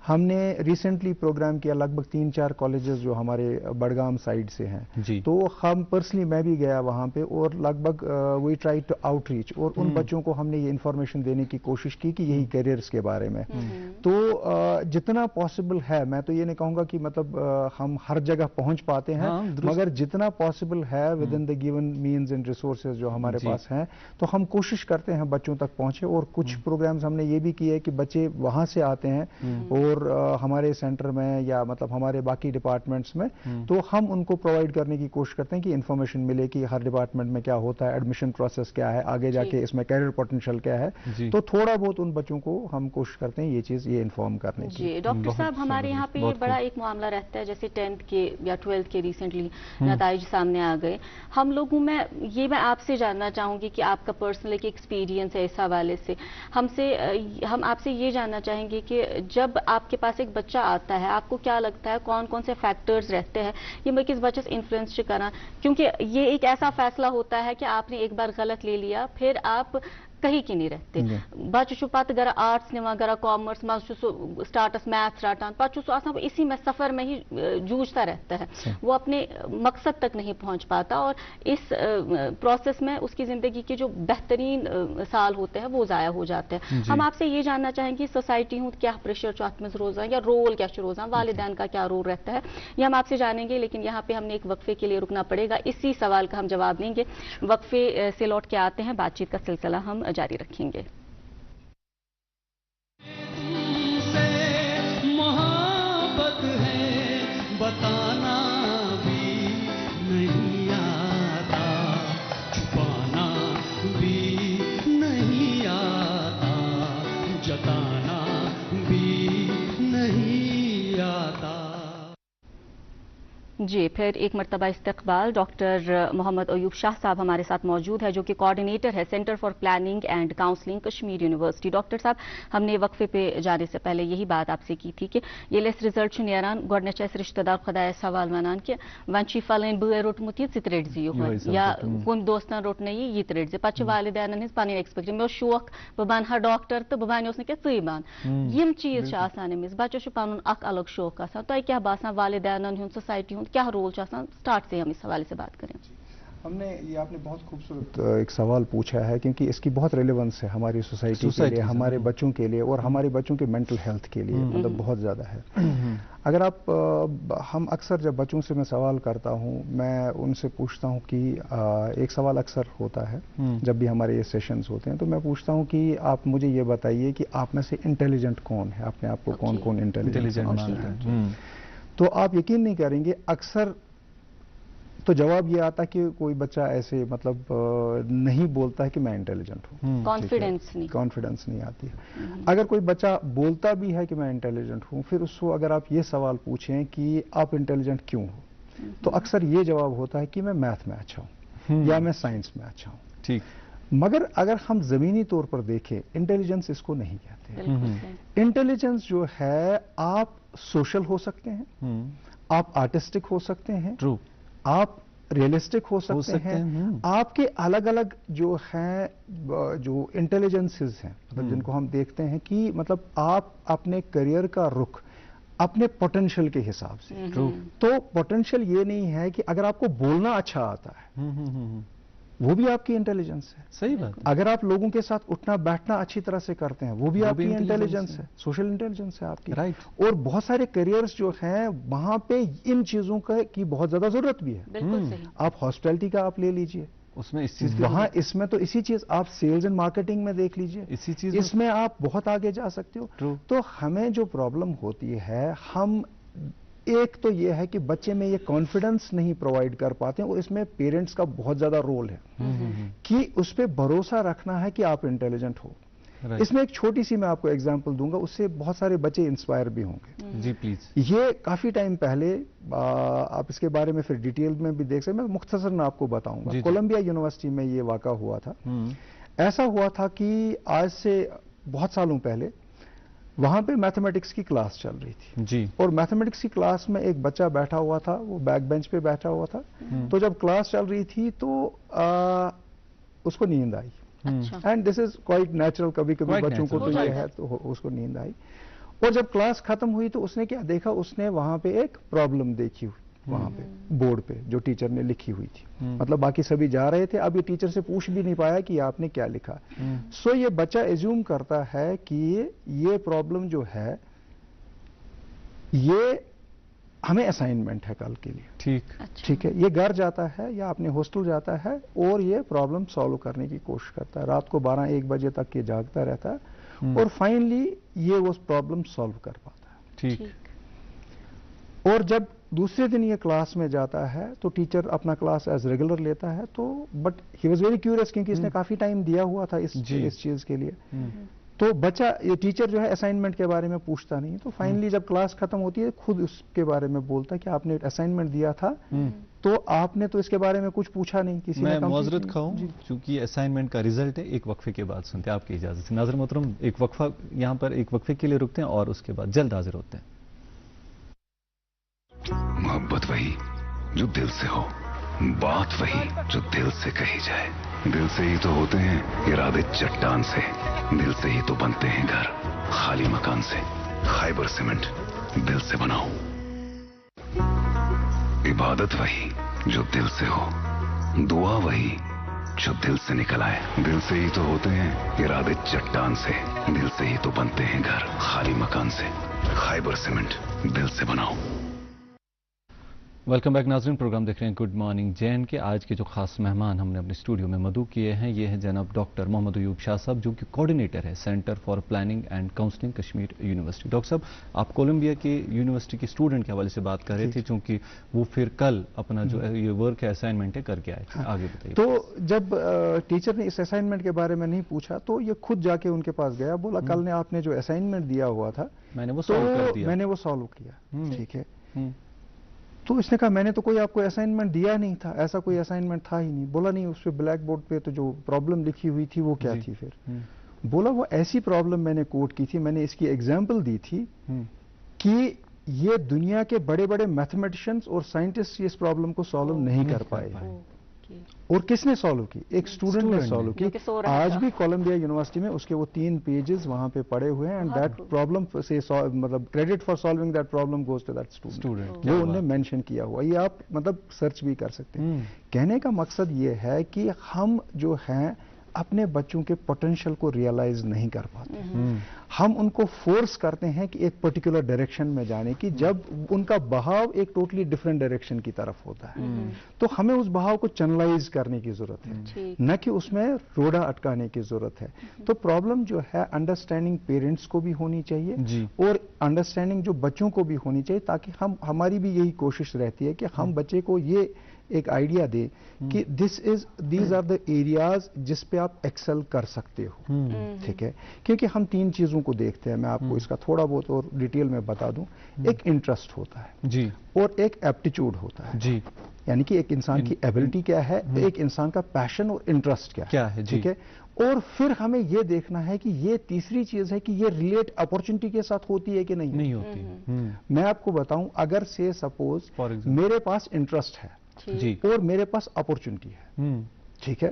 हमने रिसेंटली प्रोग्राम किया, लगभग 3-4 कॉलेजेस जो हमारे बडगाम साइड से हैं, तो हम पर्सनली मैं भी गया वहां पे, और लगभग वी ट्राई टू आउटरीच, और उन बच्चों को हमने ये इंफॉर्मेशन देने की कोशिश की कि यही करियर्स के बारे में। तो जितना पॉसिबल है, मैं तो ये नहीं कहूंगा कि मतलब हम हर जगह पहुंच पाते हैं, मगर जितना पॉसिबल है with in the given means and resources जो हमारे पास हैं, तो हम कोशिश करते हैं बच्चों तक पहुंचे। और कुछ प्रोग्राम्स हमने ये भी किए कि बच्चे वहां से आते हैं और हमारे सेंटर में या मतलब हमारे बाकी डिपार्टमेंट्स में, तो हम उनको प्रोवाइड करने की कोशिश करते हैं कि इंफॉर्मेशन मिले कि हर डिपार्टमेंट में क्या होता है, एडमिशन प्रोसेस क्या है, आगे जाके इसमें कैरियर पोटेंशियल क्या है। तो थोड़ा बहुत उन बच्चों को हम कोशिश करते हैं ये इन्फॉर्म करने की।
जी डॉक्टर साहब, हमारे यहाँ पे बड़ा एक मामला रहता है, जैसे 10th के या 12th के रिसेंटली नतीजे सामने आ गए। हम लोगों में ये मैं आपसे जानना चाहूंगी कि आपका पर्सनल एक एक्सपीरियंस है इस हवाले से। हम आपसे ये जानना चाहेंगे कि जब आपके पास एक बच्चा आता है, आपको क्या लगता है कौन कौन से फैक्टर्स रहते हैं ये मैं किस बच्चे से इन्फ्लुएंस करना, क्योंकि ये एक ऐसा फैसला होता है कि आपने एक बार गलत ले लिया, फिर आप कहीं की नहीं रहते। बच्चों पत गर आर्ट्स निवा गर कॉमर्स मज स्टार्टस मैथ्स रटान पत इसी में सफर में ही जूझता रहता है, वो अपने मकसद तक नहीं पहुंच पाता, और इस प्रोसेस में उसकी जिंदगी के जो बेहतरीन साल होते हैं वो जाया हो जाते हैं। हम आपसे ये जानना चाहेंगे सोसाइटी हूँ क्या प्रेशर चाहत रोजा या रोल क्या रोजा, वालिदैन का क्या रोल रहता है, ये हम आपसे जानेंगे। लेकिन यहाँ पे हमने एक वक्फे के लिए रुकना पड़ेगा, इसी सवाल का हम जवाब देंगे। वक्फे से लौट के आते हैं, बातचीत का सिलसिला हम जारी रखेंगे।
मोहब्बत है बताना भी नहीं आता, छुपाना भी नहीं आता, जताना भी नहीं आता।
जी, फिर एक मरतबा इस्तकबाल डॉक्टर मोहम्मद अयूब शाह साहब हमारे साथ मौजूद है, जो कि कोऑर्डिनेटर है centre for planning and counselling Kashmir university. Doctor साहब, हमने वक्फे पे जाने से पहले यही बात आपसे की थी कि ये रिजल्ट नीरान गोडनेच रिश्तेदार खुदा सवाल वनान कि वन फलन बे रोटमुत यह रटज या कम दोस्तन रोट न यह रटज पे वालिदैन हज पन एक्सपेक्ट मे शौक बह बनहा डॉक्टर तो बह बनो ना क्या बन यम चीज अमिस बच्चस पन अलग शौक तुम क्या बासान वालिदैन सोसाइटी क्या रोल स्टार्ट से हम इस हवाले से बात करें।
हमने ये आपने बहुत खूबसूरत एक सवाल पूछा है, क्योंकि इसकी बहुत रेलेवेंस है हमारी सोसाइटी के लिए, हमारे बच्चों के लिए और हमारे बच्चों के मेंटल हेल्थ के लिए, मतलब बहुत ज़्यादा है। अगर आप हम अक्सर जब बच्चों से मैं सवाल करता हूँ, मैं उनसे पूछता हूँ कि एक सवाल अक्सर होता है जब भी हमारे ये सेशंस होते हैं, तो मैं पूछता हूँ कि आप मुझे ये बताइए कि आप में से इंटेलिजेंट कौन है, अपने आप को कौन कौन इंटेलिजेंट मानते हैं। तो आप यकीन नहीं करेंगे, अक्सर तो जवाब ये आता कि कोई बच्चा ऐसे मतलब नहीं बोलता है कि मैं इंटेलिजेंट हूँ, कॉन्फिडेंस नहीं आती है। अगर कोई बच्चा बोलता भी है कि मैं इंटेलिजेंट हूँ, फिर उसको अगर आप ये सवाल पूछें कि आप इंटेलिजेंट क्यों हो, तो अक्सर ये जवाब होता है कि मैं मैथ में अच्छा हूँ या मैं साइंस में अच्छा हूँ। ठीक, मगर अगर हम जमीनी तौर पर देखें, इंटेलिजेंस इसको नहीं कहते। इंटेलिजेंस जो है, आप सोशल हो सकते हैं, आप आर्टिस्टिक हो सकते हैं, ट्रू, आप रियलिस्टिक हो सकते हैं। आपके अलग अलग जो हैं, जो इंटेलिजेंसेस हैं, मतलब जिनको हम देखते हैं कि मतलब आप अपने करियर का रुख अपने पोटेंशियल के हिसाब से, तो पोटेंशियल ये नहीं है कि अगर आपको बोलना अच्छा आता है वो भी आपकी इंटेलिजेंस है। सही बात। अगर आप लोगों के साथ उठना बैठना अच्छी तरह से करते हैं, वो भी आपकी इंटेलिजेंस है, सोशल इंटेलिजेंस है आपकी। राइट। और बहुत सारे करियर्स जो हैं, वहां पे इन चीजों की बहुत ज्यादा जरूरत भी है। बिल्कुल सही। आप हॉस्पिटैलिटी का आप ले लीजिए, उसमें इस चीज वहां इसमें तो इसी चीज, आप सेल्स एंड मार्केटिंग में देख लीजिए, इसी चीज इसमें आप बहुत आगे जा सकते हो। तो हमें जो प्रॉब्लम होती है, हम एक तो ये है कि बच्चे में ये कॉन्फिडेंस नहीं प्रोवाइड कर पाते हैं, और इसमें पेरेंट्स का बहुत ज्यादा रोल है कि उस पर भरोसा रखना है कि आप इंटेलिजेंट हो। इसमें एक छोटी सी मैं आपको एग्जांपल दूंगा, उससे बहुत सारे बच्चे इंस्पायर भी होंगे। जी प्लीज। ये काफी टाइम पहले, आप इसके बारे में फिर डिटेल में भी देख सकते, मैं मुख्तसर मैं आपको बताऊंगा। कोलंबिया यूनिवर्सिटी में ये वाक़ा हुआ था। ऐसा हुआ था कि आज से बहुत सालों पहले वहां पे मैथमेटिक्स की क्लास चल रही थी जी, और मैथमेटिक्स की क्लास में एक बच्चा बैठा हुआ था, वो बैक बेंच पे बैठा हुआ था। तो जब क्लास चल रही थी तो उसको नींद आई। And this is quite natural, कभी कभी बच्चों को तो ये है, तो उसको नींद आई। और जब क्लास खत्म हुई तो उसने क्या देखा, उसने वहां पे एक प्रॉब्लम देखी वहां पे बोर्ड पे, जो टीचर ने लिखी हुई थी। मतलब बाकी सभी जा रहे थे, अब ये टीचर से पूछ भी नहीं पाया कि आपने क्या लिखा। सो ये बच्चा एज्यूम करता है कि ये प्रॉब्लम जो है, ये हमें असाइनमेंट है कल के लिए। ठीक, ठीक है। ये घर जाता है या अपने हॉस्टल जाता है और ये प्रॉब्लम सॉल्व करने की कोशिश करता है। रात को 12-1 बजे तक ये जागता रहता है और फाइनली ये वो प्रॉब्लम सॉल्व कर पाता है। ठीक। और जब दूसरे दिन ये क्लास में जाता है तो टीचर अपना क्लास एज रेगुलर लेता है, तो but he was very curious, क्योंकि इसने काफी टाइम दिया हुआ था इस चीज के लिए। तो बच्चा, ये टीचर जो है असाइनमेंट के बारे में पूछता नहीं। तो फाइनली जब क्लास खत्म होती है, खुद उसके बारे में बोलता है कि आपने असाइनमेंट दिया था, तो आपने तो इसके बारे में कुछ पूछा नहीं, किसी ने। मैं माजरत खाऊं, क्योंकि असाइनमेंट का रिजल्ट है, एक वक्फे के बाद सुनते हैं आपकी इजाजत से। नाज़रीन मोहतरम, एक वक्फा, यहाँ पर एक वक्फे के लिए रुकते हैं और उसके बाद जल्द हाजिर होते हैं।
मोहब्बत वही जो दिल से हो, बात वही जो दिल से कही जाए। दिल से ही तो होते हैं इरादे चट्टान से, दिल से ही तो बनते हैं घर खाली मकान से। खाइबर सीमेंट, दिल से बनाओ। इबादत वही जो दिल से हो, दुआ वही जो दिल से निकल आए। दिल से ही तो होते हैं इरादे चट्टान से, दिल से ही तो बनते हैं घर खाली मकान से। खाइबर सीमेंट, दिल से बनाओ।
वेलकम बैक नाज़रीन, प्रोग्राम देख रहे हैं गुड मॉर्निंग जैन के। आज के जो खास मेहमान हमने अपने स्टूडियो में मदऊ किए हैं, ये है जनाब डॉक्टर मोहम्मद अयूब शाह साहब, जो कि कोऑर्डिनेटर है centre for planning and counselling Kashmir university. Doctor साहब, आप कोलंबिया के यूनिवर्सिटी के स्टूडेंट के हवाले से बात कर रहे थे, चूंकि वो फिर कल अपना जो ये वर्क है, असाइनमेंट है, करके आए थे। आगे बताइए।
तो जब टीचर ने इस असाइनमेंट के बारे में नहीं पूछा, तो ये खुद जाके उनके पास गया, बोला कल ने आपने जो असाइनमेंट दिया हुआ था,
मैंने वो सॉल्व कर दिया।
मैंने वो सॉल्व किया। ठीक है। तो इसने कहा मैंने तो कोई आपको असाइनमेंट दिया नहीं था, ऐसा कोई असाइनमेंट था ही नहीं। बोला नहीं, उस पर ब्लैक बोर्ड पे तो जो प्रॉब्लम लिखी हुई थी वो क्या थी फिर? बोला वो ऐसी प्रॉब्लम मैंने कोट की थी, मैंने इसकी एग्जाम्पल दी थी कि ये दुनिया के बड़े बड़े मैथमेटिशियंस और साइंटिस्ट इस प्रॉब्लम को सॉल्व नहीं कर पाए। और किसने सॉल्व की? एक स्टूडेंट ने सॉल्व की। आज भी कोलंबिया यूनिवर्सिटी में उसके वो 3 पेजेस वहां पे पड़े हुए हैं, एंड दैट प्रॉब्लम से मतलब credit for solving that problem goes to that student, वो उन्होंने मेंशन किया हुआ। ये आप मतलब सर्च भी कर सकते हैं। कहने का मकसद ये है कि हम जो हैं अपने बच्चों के पोटेंशियल को रियलाइज नहीं कर पाते। हम उनको फोर्स करते हैं कि एक पर्टिकुलर डायरेक्शन में जाने की, जब उनका बहाव एक टोटली डिफरेंट डायरेक्शन की तरफ होता है। तो हमें उस बहाव को चैनलाइज करने की जरूरत है, न कि उसमें रोड़ा अटकाने की जरूरत है। तो प्रॉब्लम जो है अंडरस्टैंडिंग पेरेंट्स को भी होनी चाहिए और अंडरस्टैंडिंग जो बच्चों को भी होनी चाहिए, ताकि हमारी भी यही कोशिश रहती है कि हम बच्चे को ये एक आइडिया दे कि दीज आर द एरियाज जिस पे आप एक्सेल कर सकते हो। ठीक है, क्योंकि हम 3 चीजों को देखते हैं। मैं आपको इसका थोड़ा बहुत और डिटेल में बता दूं। एक इंटरेस्ट होता है जी, और एक एप्टीट्यूड होता है जी, यानी कि एक इंसान की एबिलिटी क्या है, एक इंसान का पैशन और इंटरेस्ट क्या है। ठीक है, और फिर हमें यह देखना है कि ये तीसरी चीज है कि ये रिलेट अपॉर्चुनिटी के साथ होती है कि नहीं होती। मैं आपको बताऊं, अगर से सपोज मेरे पास इंटरेस्ट है जी और मेरे पास अपॉर्चुनिटी है, ठीक है,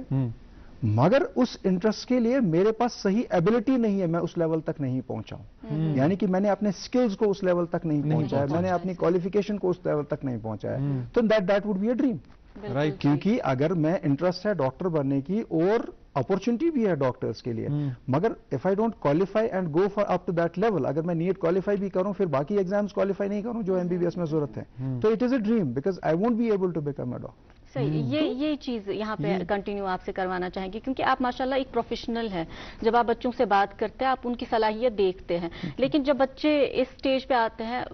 मगर उस इंटरेस्ट के लिए मेरे पास सही एबिलिटी नहीं है, मैं उस लेवल तक नहीं पहुंचा हूं, यानी कि मैंने अपने स्किल्स को उस लेवल तक नहीं पहुंचाया, मैंने अपनी क्वालिफिकेशन को उस लेवल तक नहीं पहुंचाया, तो that would be a dream, right. क्योंकि अगर मैं इंटरेस्ट है डॉक्टर बनने की और अपॉर्चुनिटी भी है डॉक्टर्स के लिए, मगर if I don't qualify and go for up to that level, अगर मैं नीट क्वालिफाई भी करूं फिर बाकी एग्जाम्स क्वालिफाई नहीं करूं जो एमबीबीएस में जरूरत है, तो it is a dream because I won't be able to become a doctor.
सही, ये चीज यहाँ पे कंटिन्यू आपसे करवाना चाहेंगे, क्योंकि आप माशाल्लाह एक प्रोफेशनल हैं। जब आप बच्चों से बात करते हैं आप उनकी सलाहियत देखते हैं, लेकिन जब बच्चे इस स्टेज पे आते हैं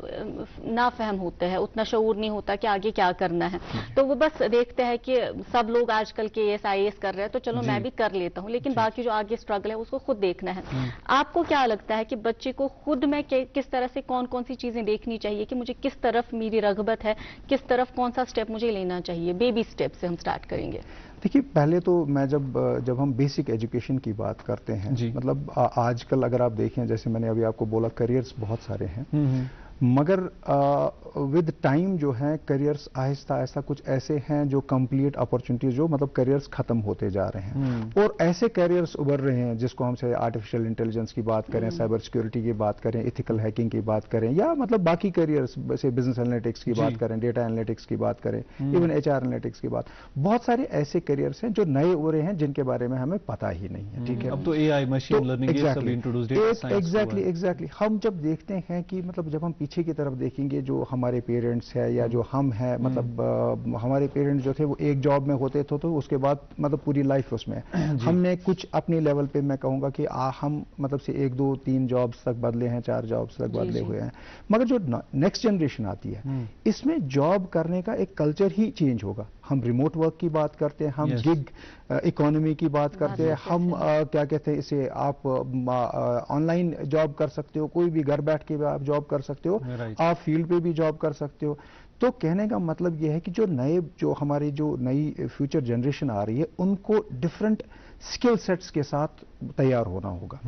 नाफहम होते हैं, उतना शऊर नहीं होता कि आगे क्या करना है, तो वो बस देखते हैं कि सब लोग आजकल के IAS कर रहे हैं तो चलो मैं भी कर लेता हूँ, लेकिन बाकी जो आगे स्ट्रगल है उसको खुद देखना है। आपको क्या लगता है कि बच्चे को खुद में किस तरह से कौन कौन सी चीजें देखनी चाहिए कि मुझे किस तरफ मेरी रगबत है, किस तरफ कौन सा स्टेप मुझे लेना चाहिए? बेबी स्टेप से हम स्टार्ट करेंगे।
देखिए, पहले तो मैं जब हम बेसिक एजुकेशन की बात करते हैं, मतलब आजकल अगर आप देखें, जैसे मैंने अभी आपको बोला, करियर्स बहुत सारे हैं, मगर विद टाइम जो है करियर्स आहिस्ता आहिस्ता कुछ ऐसे हैं जो कंप्लीट अपॉर्चुनिटीज, जो मतलब करियर्स खत्म होते जा रहे हैं, और ऐसे करियर्स उभर रहे हैं जिसको हम से आर्टिफिशियल इंटेलिजेंस की बात करें, साइबर सिक्योरिटी की बात करें, एथिकल हैकिंग की बात करें, या मतलब बाकी करियर्स जैसे बिजनेस एनालिटिक्स की बात करें, डेटा एनालिटिक्स की बात करें, इवन HR एनालिटिक्स की बात, बहुत सारे ऐसे करियर्स हैं जो नए उभरे हैं जिनके बारे में हमें पता ही नहीं है। ठीक है,
अब तो AI मशीन लर्निंग ये सब इंट्रोड्यूस्ड है।
एग्जैक्टली हम जब देखते हैं कि मतलब जब हम पीछे की तरफ देखेंगे, जो हमारे पेरेंट्स है या जो हम हैं, मतलब हमारे पेरेंट्स जो थे वो एक जॉब में होते थे, तो उसके बाद मतलब पूरी लाइफ उसमें हमने कुछ अपने लेवल पे मैं कहूंगा कि हम मतलब से 1 2 3 जॉब्स तक बदले हैं, 4 जॉब्स तक बदले हुए हैं, मगर जो नेक्स्ट जनरेशन आती है इसमें जॉब करने का एक कल्चर ही चेंज होगा। हम रिमोट वर्क की बात करते हैं, हम गिग इकोनॉमी की बात करते हैं, हम क्या कहते हैं इसे, आप ऑनलाइन जॉब कर सकते हो, कोई भी घर बैठ के आप जॉब कर सकते हो, आप फील्ड पे भी जॉब कर सकते हो। तो कहने का मतलब यह है कि जो हमारी जो नई फ्यूचर जनरेशन आ रही है उनको डिफरेंट स्किल सेट्स के साथ तैयार होना होगा।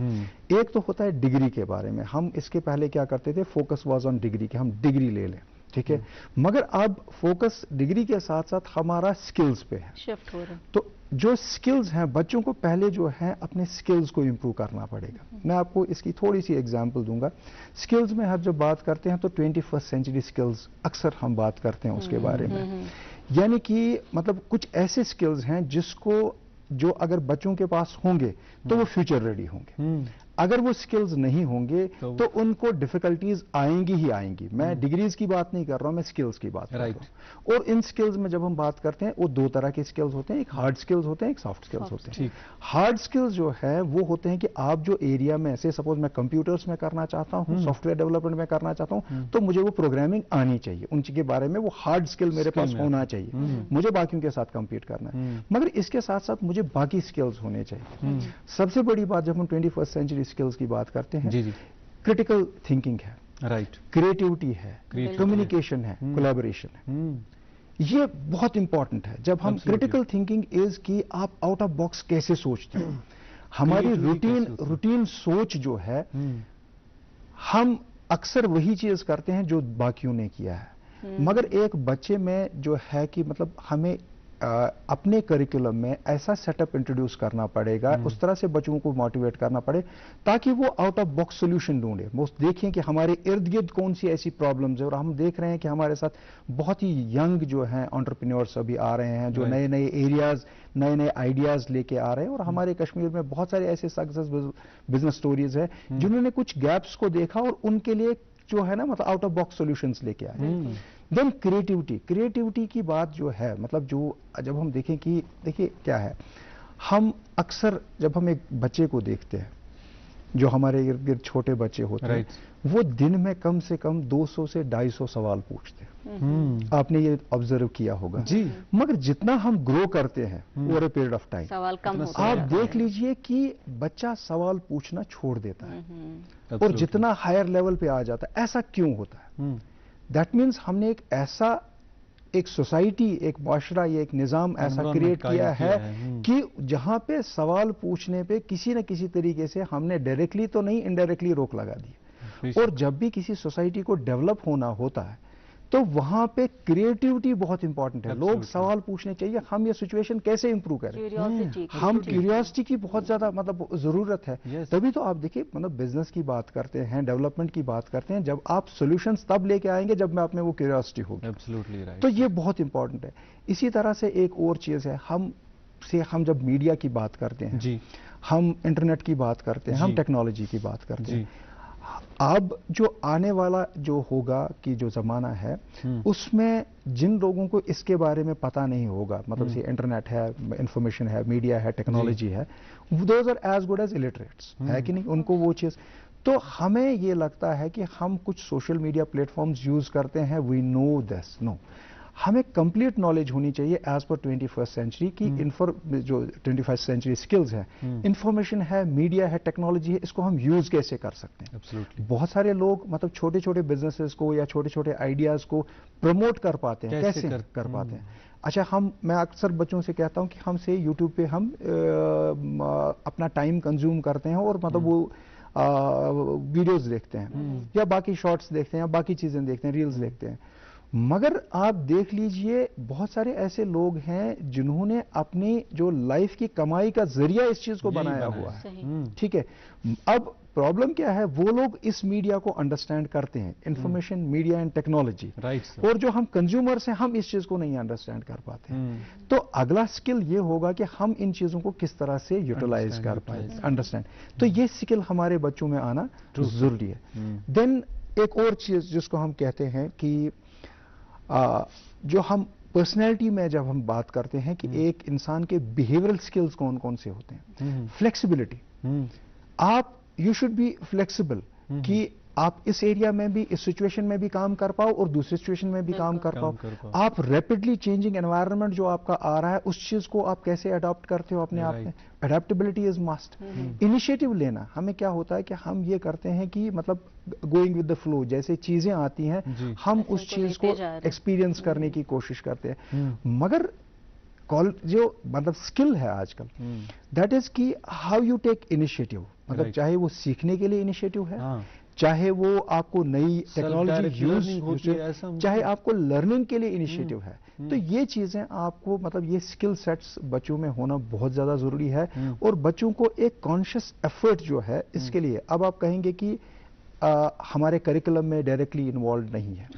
एक तो होता है डिग्री के बारे में, हम इसके पहले क्या करते थे, फोकस वाज ऑन डिग्री, कि हम डिग्री ले लें, ठीक है, मगर अब फोकस डिग्री के साथ साथ हमारा स्किल्स पे है, शिफ्ट हो रहा है। तो जो स्किल्स हैं, बच्चों को पहले जो है अपने स्किल्स को इंप्रूव करना पड़ेगा। मैं आपको इसकी थोड़ी सी एग्जांपल दूंगा। स्किल्स में हम जब बात करते हैं तो 21st सेंचुरी स्किल्स अक्सर हम बात करते हैं उसके बारे में, यानी कि मतलब कुछ ऐसे स्किल्स हैं जो अगर बच्चों के पास होंगे तो वो फ्यूचर रेडी होंगे। अगर वो स्किल्स नहीं होंगे तो उनको डिफिकल्टीज आएंगी ही आएंगी। मैं डिग्रीज की बात नहीं कर रहा हूं, मैं स्किल्स की बात कर रहा हूं। और इन स्किल्स में जब हम बात करते हैं वो 2 तरह के स्किल्स होते हैं, एक हार्ड स्किल्स होते हैं, एक सॉफ्ट स्किल्स होते हैं। हार्ड स्किल्स जो है वो होते हैं कि आप जो एरिया में, ऐसे सपोज मैं कंप्यूटर्स में करना चाहता हूं, सॉफ्टवेयर डेवलपमेंट में करना चाहता हूं, तो मुझे वो प्रोग्रामिंग आनी चाहिए, उनके बारे में वो हार्ड स्किल मेरे पास होना चाहिए, मुझे बाकियों के साथ कंपीट करना है। मगर इसके साथ साथ मुझे बाकी स्किल्स होने चाहिए। सबसे बड़ी बात जब हम 21st सेंचुरी स्किल्स की बात करते हैं, क्रिटिकल थिंकिंग है,
राइट,
क्रिएटिविटी है, कम्युनिकेशन है, कोलैबोरेशन है। ये बहुत इंपॉर्टेंट है। जब हम क्रिटिकल थिंकिंग इज कि आप आउट ऑफ बॉक्स कैसे सोचते हो, हमारी रूटीन सोच जो है, हम अक्सर वही चीज करते हैं जो बाकियों ने किया है। मगर एक बच्चे में जो है कि मतलब हमें अपने करिकुलम में ऐसा सेटअप इंट्रोड्यूस करना पड़ेगा, उस तरह से बच्चों को मोटिवेट करना पड़े ताकि वो आउट ऑफ बॉक्स सोल्यूशन ढूंढे। वो देखें कि हमारे इर्द गिर्द कौन सी ऐसी प्रॉब्लम्स है, और हम देख रहे हैं कि हमारे साथ बहुत ही यंग जो हैं एंटरप्रेन्योर्स अभी आ रहे हैं, जो नए नए एरियाज, नए नए आइडियाज लेके आ रहे हैं। और हमारे कश्मीर में बहुत सारे ऐसे सक्सेस बिजनेस स्टोरीज हैं जिन्होंने कुछ गैप्स को देखा और उनके लिए जो है ना मतलब आउट ऑफ बॉक्स सॉल्यूशंस लेके आए। देन क्रिएटिविटी की बात जो है, मतलब जो जब हम देखें कि देखिए क्या है, हम अक्सर जब हम एक बच्चे को देखते हैं, जो हमारे इर्द गिर्द छोटे बच्चे होते हैं, वो दिन में कम से कम 200 से 250 सवाल पूछते हैं। आपने ये ऑब्जर्व किया होगा जी। मगर जितना हम ग्रो करते हैं over a period of time,
सवाल कम होता
आप देख लीजिए कि बच्चा सवाल पूछना छोड़ देता है और जितना हायर लेवल पे आ जाता है। ऐसा क्यों होता है? दैट मीन्स हमने एक सोसाइटी, एक माशरा, ये एक निज़ाम ऐसा क्रिएट किया है कि जहां पे सवाल पूछने पे किसी न किसी तरीके से हमने डायरेक्टली तो नहीं, इनडायरेक्टली रोक लगा दी। और जब भी किसी सोसाइटी को डेवलप होना होता है तो वहां पे क्रिएटिविटी बहुत इंपॉर्टेंट है। लोग सवाल पूछने चाहिए, हम ये सिचुएशन कैसे इंप्रूव करें। हम क्यूरियोसिटी की बहुत ज्यादा मतलब जरूरत है। तभी तो आप देखिए मतलब बिजनेस की बात करते हैं, डेवलपमेंट की बात करते हैं, जब आप सॉल्यूशंस तब लेके आएंगे जब में आप में वो क्यूरियोसिटी होगी।
Absolutely right.
तो ये बहुत इंपॉर्टेंट है। इसी तरह से एक और चीज है, हम जब मीडिया की बात करते हैं जी, हम इंटरनेट की बात करते हैं, हम टेक्नोलॉजी की बात करते हैं। अब जो आने वाला जो होगा कि जो जमाना है उसमें जिन लोगों को इसके बारे में पता नहीं होगा, मतलब से इंटरनेट है, इंफॉर्मेशन है, मीडिया है, टेक्नोलॉजी है, those are as good as illiterates, है कि नहीं? उनको वो चीज, तो हमें ये लगता है कि हम कुछ सोशल मीडिया प्लेटफॉर्म्स यूज करते हैं, वी नो दिस, नो, हमें कंप्लीट नॉलेज होनी चाहिए एज पर 21st सेंचुरी की। जो 21st सेंचुरी स्किल्स है, इंफॉर्मेशन है, मीडिया है, टेक्नोलॉजी है, इसको हम यूज कैसे कर सकते हैं।
Absolutely.
बहुत सारे लोग मतलब छोटे छोटे बिजनेसेस को या छोटे छोटे आइडियाज को प्रमोट कर पाते हैं, कैसे कर पाते हैं। अच्छा, मैं अक्सर बच्चों से कहता हूं कि हमसे यूट्यूब पे हम अपना टाइम कंज्यूम करते हैं और मतलब वो वीडियोज देखते हैं या बाकी शॉर्ट्स देखते हैं या बाकी चीजें देखते हैं, रील्स देखते हैं। मगर आप देख लीजिए बहुत सारे ऐसे लोग हैं जिन्होंने अपनी जो लाइफ की कमाई का जरिया इस चीज को बनाया हुआ है। ठीक है, अब प्रॉब्लम क्या है, वो लोग इस मीडिया को अंडरस्टैंड करते हैं, इंफॉर्मेशन, मीडिया एंड टेक्नोलॉजी, और जो हम कंज्यूमर्स हैं हम इस चीज को नहीं अंडरस्टैंड कर पाते हैं। तो अगला स्किल ये होगा कि हम इन चीजों को किस तरह से यूटिलाइज कर पाए, अंडरस्टैंड। तो ये स्किल हमारे बच्चों में आना जरूरी है। देन एक और चीज जिसको हम कहते हैं कि जो हम पर्सनैलिटी में जब हम बात करते हैं कि एक इंसान के बिहेवियरल स्किल्स कौन कौन से होते हैं। फ्लेक्सिबिलिटी, आप यू शुड बी फ्लेक्सिबल कि आप इस एरिया में भी, इस सिचुएशन में भी काम कर पाओ और दूसरी सिचुएशन में भी काम कर पाओ। आप रैपिडली चेंजिंग एनवायरनमेंट जो आपका आ रहा है उस चीज को आप कैसे अडॉप्ट करते हो अपने आप में। Adaptability is must. इनिशिएटिव लेना, हमें क्या होता है कि हम ये करते हैं कि मतलब गोइंग विद द फ्लो, जैसे चीजें आती हैं हम उस चीज को एक्सपीरियंस करने की कोशिश करते हैं। मगर जो मतलब स्किल है आजकल, दैट इज कि हाउ यू टेक इनिशिएटिव, मतलब चाहे वो सीखने के लिए इनिशिएटिव है, चाहे वो आपको नई टेक्नोलॉजी यूज, चाहे आपको लर्निंग के लिए इनिशिएटिव है। तो ये चीजें आपको मतलब ये स्किल सेट्स बच्चों में होना बहुत ज्यादा जरूरी है। और बच्चों को एक कॉन्शियस एफर्ट जो है इसके लिए, अब आप कहेंगे कि हमारे करिकुलम में डायरेक्टली इन्वॉल्व नहीं है,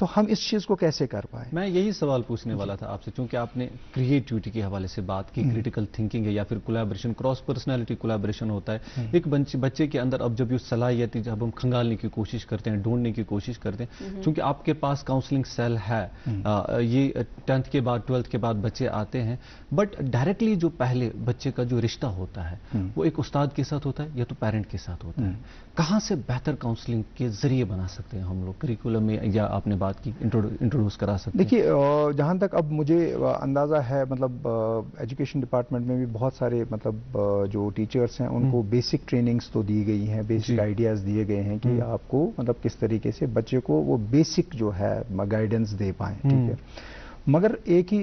तो हम इस चीज को कैसे कर पाए।
मैं यही सवाल पूछने वाला था आपसे, क्योंकि आपने क्रिएटिविटी के हवाले से बात की, क्रिटिकल थिंकिंग है या फिर कोलैबोरेशन, क्रॉस पर्सनालिटी कोलैबोरेशन होता है एक बच्चे के अंदर। अब जब ये सलाहियत जब हम खंगालने की कोशिश करते हैं, ढूंढने की कोशिश करते हैं, क्योंकि आपके पास काउंसलिंग सेल है, ये 10th के बाद 12th के बाद बच्चे आते हैं, बट डायरेक्टली जो पहले बच्चे का जो रिश्ता होता है वो एक उस्ताद के साथ होता है या तो पेरेंट के साथ होता है। कहाँ से बेहतर काउंसलिंग के जरिए बना सकते हैं हम लोग करिकुलम में, या आपने बात की इंट्रोड्यूस करा सकते हैं?
देखिए, जहाँ तक अब मुझे अंदाज़ा है, मतलब एजुकेशन डिपार्टमेंट में भी बहुत सारे मतलब जो टीचर्स हैं उनको बेसिक ट्रेनिंग्स तो दी गई हैं, बेसिक आइडियाज़ दिए गए हैं कि आपको मतलब किस तरीके से बच्चे को वो बेसिक जो है गाइडेंस दे पाएँ, ठीक है। मगर एक ही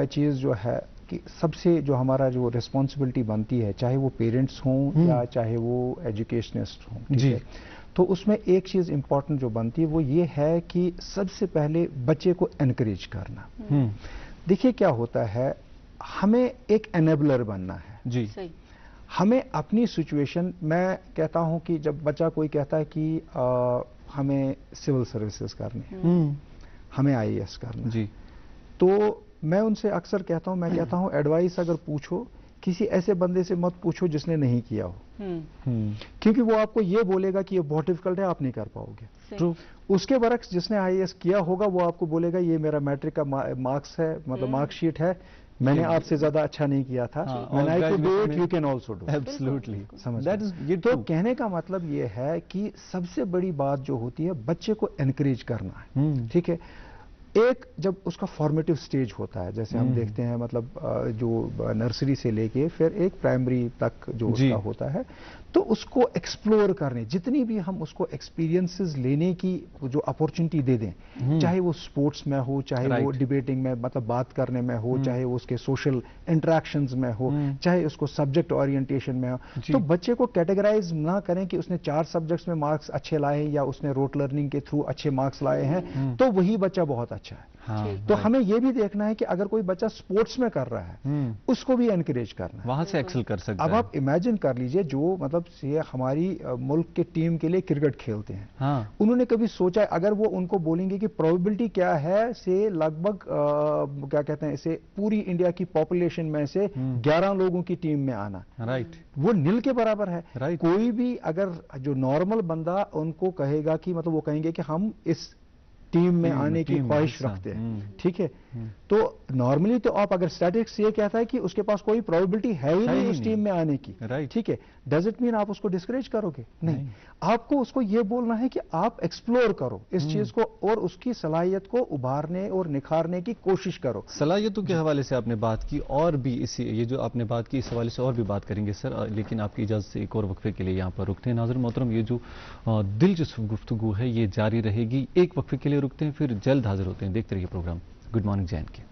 चीज़ जो है कि सबसे जो हमारा जो रिस्पॉन्सिबिलिटी बनती है, चाहे वो पेरेंट्स हों या चाहे वो एजुकेशनिस्ट हों, ठीक है, तो उसमें एक चीज़ इम्पॉर्टेंट जो बनती है वो ये है कि सबसे पहले बच्चे को एनकरेज करना। देखिए क्या होता है, हमें एक एनेबलर बनना है
जी।
सही।
हमें अपनी सिचुएशन, मैं कहता हूं कि जब बच्चा कोई कहता है कि हमें सिविल सर्विसेज करनी, हमें आईएएस करना
जी,
तो मैं उनसे अक्सर कहता हूं, मैं कहता हूं एडवाइस अगर पूछो किसी ऐसे बंदे से मत पूछो जिसने नहीं किया हो, क्योंकि वो आपको ये बोलेगा कि ये बहुत डिफिकल्ट है, आप नहीं कर पाओगे।
ट्रू।
उसके बरक्स जिसने आईएएस किया होगा वो आपको बोलेगा ये मेरा मैट्रिक का मार्क्स है, मतलब मार्कशीट है, मैंने आपसे ज्यादा अच्छा नहीं किया था, when I could do it you can also do.
Absolutely,
समझ
दैट इज ये
तो कहने का मतलब ये है कि सबसे बड़ी बात जो होती है बच्चे को एनकरेज करना है, ठीक है। एक जब उसका फॉर्मेटिव स्टेज होता है, जैसे हम देखते हैं मतलब जो नर्सरी से लेके फिर एक प्राइमरी तक जो उसका होता है, तो उसको एक्सप्लोर करने, जितनी भी हम उसको एक्सपीरियंसेस लेने की जो अपॉर्चुनिटी दे दें, चाहे वो स्पोर्ट्स में हो, चाहे वो डिबेटिंग में मतलब बात करने में हो, चाहे वो उसके सोशल इंटरेक्शंस में हो, चाहे उसको सब्जेक्ट ओरिएंटेशन में हो, तो बच्चे को कैटेगराइज ना करें कि उसने 4 सब्जेक्ट्स में मार्क्स अच्छे लाए हैं या उसने रोट लर्निंग के थ्रू अच्छे मार्क्स लाए हैं तो वही बच्चा बहुत अच्छा है। तो हमें यह भी देखना है कि अगर कोई बच्चा स्पोर्ट्स में कर रहा है उसको भी एनकरेज करना है,
वहां से एक्सेल कर सकता है।
अब आप इमेजिन कर लीजिए जो मतलब ये हमारी मुल्क के टीम के लिए क्रिकेट खेलते हैं, उन्होंने कभी सोचा है अगर वो उनको बोलेंगे कि प्रोबेबिलिटी क्या है से लगभग क्या कहते हैं इसे पूरी इंडिया की पॉपुलेशन में से 11 लोगों की टीम में आना, राइट, वो नील के बराबर है। कोई भी अगर जो नॉर्मल बंदा उनको कहेगा कि मतलब वो कहेंगे कि हम इस टीम में आने की ख्वाहिश रखते हैं, ठीक है। तो नॉर्मली तो आप अगर स्टैटिस्टिक्स ये कहता है कि उसके पास कोई प्रोबेबिलिटी है ही नहीं उस टीम में आने की, ठीक है, डज इट मीन आप उसको डिस्करेज करोगे? नहीं, आपको उसको ये बोलना है कि आप एक्सप्लोर करो इस चीज को और उसकी सलाहियत को उभारने और निखारने की कोशिश करो।
सलाहियतों के हवाले से आपने बात की और भी इसी ये जो आपने बात की इस हवाले से और भी बात करेंगे सर, लेकिन आपकी इजाजत से एक और वक्फे के लिए यहाँ पर रुकते हैं। नाज़रीन मोहतरम, ये जो दिलचस्प गुफ्तगू है ये जारी रहेगी, एक वक्फे के लिए रुकते हैं फिर जल्द हाजिर होते हैं। देखते रहिए प्रोग्राम गुड मॉर्निंग जे&के।